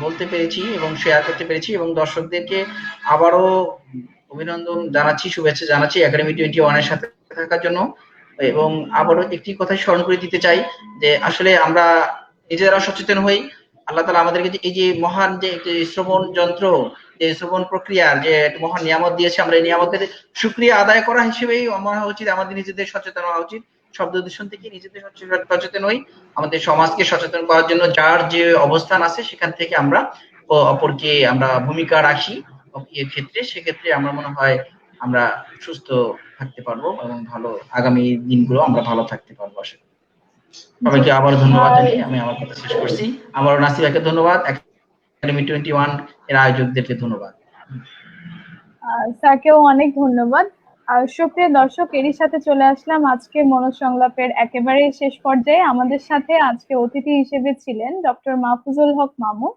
বলতে পেরেছি এবং শেয়ার করতে পেরেছি এবং দর্শকদেরকে আবারও অভিনন্দন জানাচ্ছি, শুভেচ্ছা জানাচ্ছি একাডেমি 21 এর সাথে থাকার জন্য। এবং আবারও একটি কথাই স্মরণ করে দিতে চাই যে আসলে আমরা নিজেরা সচেতন হই। আল্লাহ তাআলা আমাদেরকে যে এই যে মহান যে একটি শ্রবণ যন্ত্র, যে শ্রবণ প্রক্রিয়ার যে একটা মহান নিয়ামত দিয়েছে, আমরা এই নিয়ামতের শুকরিয়া আদায় করা হিসেবেই আমার উচিত, আমাদের নিজেদের সচেতন হওয়া উচিত। শব্দ দূষণ থেকে নিজেদের সচেতন হই, আমাদের সমাজকে সচেতন করার জন্য যার যে অবস্থান আছে সেখান থেকে আমরা অপরকে আমরা ভূমিকা রাখি এর ক্ষেত্রে, সেক্ষেত্রে আমার মনে হয় আমরা সুস্থ থাকতে পারবো এবং ভালো আগামী দিনগুলো আমরা ভালো থাকতে পারবো। আশা করি সবাইকে আবার ধন্যবাদ জানিয়ে আমি আমার কথা শেষ করছি। আমারও নাসিবাকে ধন্যবাদ, একাডেমি 21 এর আয়োজকদেরকে ধন্যবাদ। স্যারকেও অনেক ধন্যবাদ। সুপ্রিয় দর্শক, এরই সাথে চলে আসলাম আজকে মনোসংলাপের একেবারে শেষ পর্যায়ে। আমাদের সাথে আজকে অতিথি হিসেবে ছিলেন ডক্টর মাহফুজুল হক মামুন,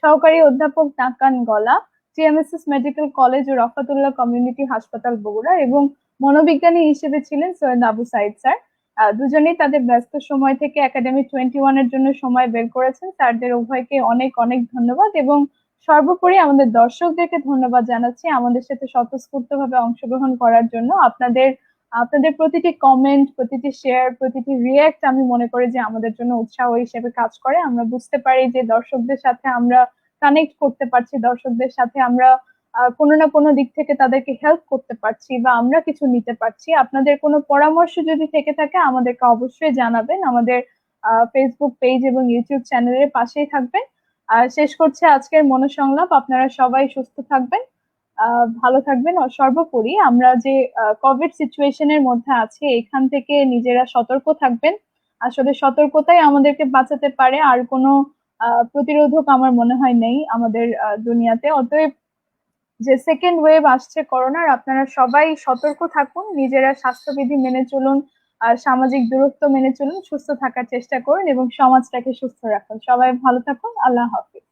সহকারী অধ্যাপক নাকান গলা, টিএমএসএস মেডিকেল কলেজ ও রফাতুল্লাহ কমিউনিটি হাসপাতাল বগুড়া, এবং মনোবিজ্ঞানী হিসেবে ছিলেন সৈয়দ আবু সাইদ স্যার। দুজনেই তাদের ব্যস্ত সময় থেকে একাডেমি 21 এর জন্য সময় বের করেছেন। স্যারদের উভয়কে অনেক অনেক ধন্যবাদ, এবং সর্বোপরি আমাদের দর্শকদেরকে ধন্যবাদ জানাচ্ছি আমাদের সাথে স্বতঃস্ফূর্তভাবে অংশগ্রহণ করার জন্য। আপনাদের প্রতিটি কমেন্ট, প্রতিটি শেয়ার, প্রতিটি রিয়্যাক্ট আমি মনে করি যে আমাদের জন্য উৎসাহ হিসেবে কাজ করে। আমরা বুঝতে পারি যে দর্শকদের সাথে আমরা কানেক্ট করতে পারছি, দর্শকদের সাথে আমরা কোনো না কোনো দিক থেকে তাদেরকে হেল্প করতে পারছি বা আমরা কিছু নিতে পারছি। আপনাদের কোনো পরামর্শ যদি থেকে থাকে আমাদেরকে অবশ্যই জানাবেন, আমাদের ফেসবুক পেজ এবং ইউটিউব চ্যানেলের পাশেই থাকবেন। শেষ করছে আজকের মনোসংলাপ। আপনারা সবাই সুস্থ থাকবেন, ভালো থাকবেন, ও সর্বোপরি আমরা যে কোভিড সিচুয়েশনের মধ্যে আছি এখান থেকে নিজেরা সতর্ক থাকবেন। আসলে সতর্কতাই আমাদেরকে বাঁচাতে পারে, আর কোনো প্রতিরোধক আমার মনে হয় নেই আমাদের দুনিয়াতে। অতএব যে সেকেন্ড ওয়েভ আসছে করোনার, আপনারা সবাই সতর্ক থাকুন, নিজেরা স্বাস্থ্যবিধি মেনে চলুন, আর সামাজিক দূরত্ব মেনে চলুন, সুস্থ থাকার চেষ্টা করুন এবং সমাজটাকে সুস্থ রাখুন। সবাই ভালো থাকুন। আল্লাহ হাফিজ।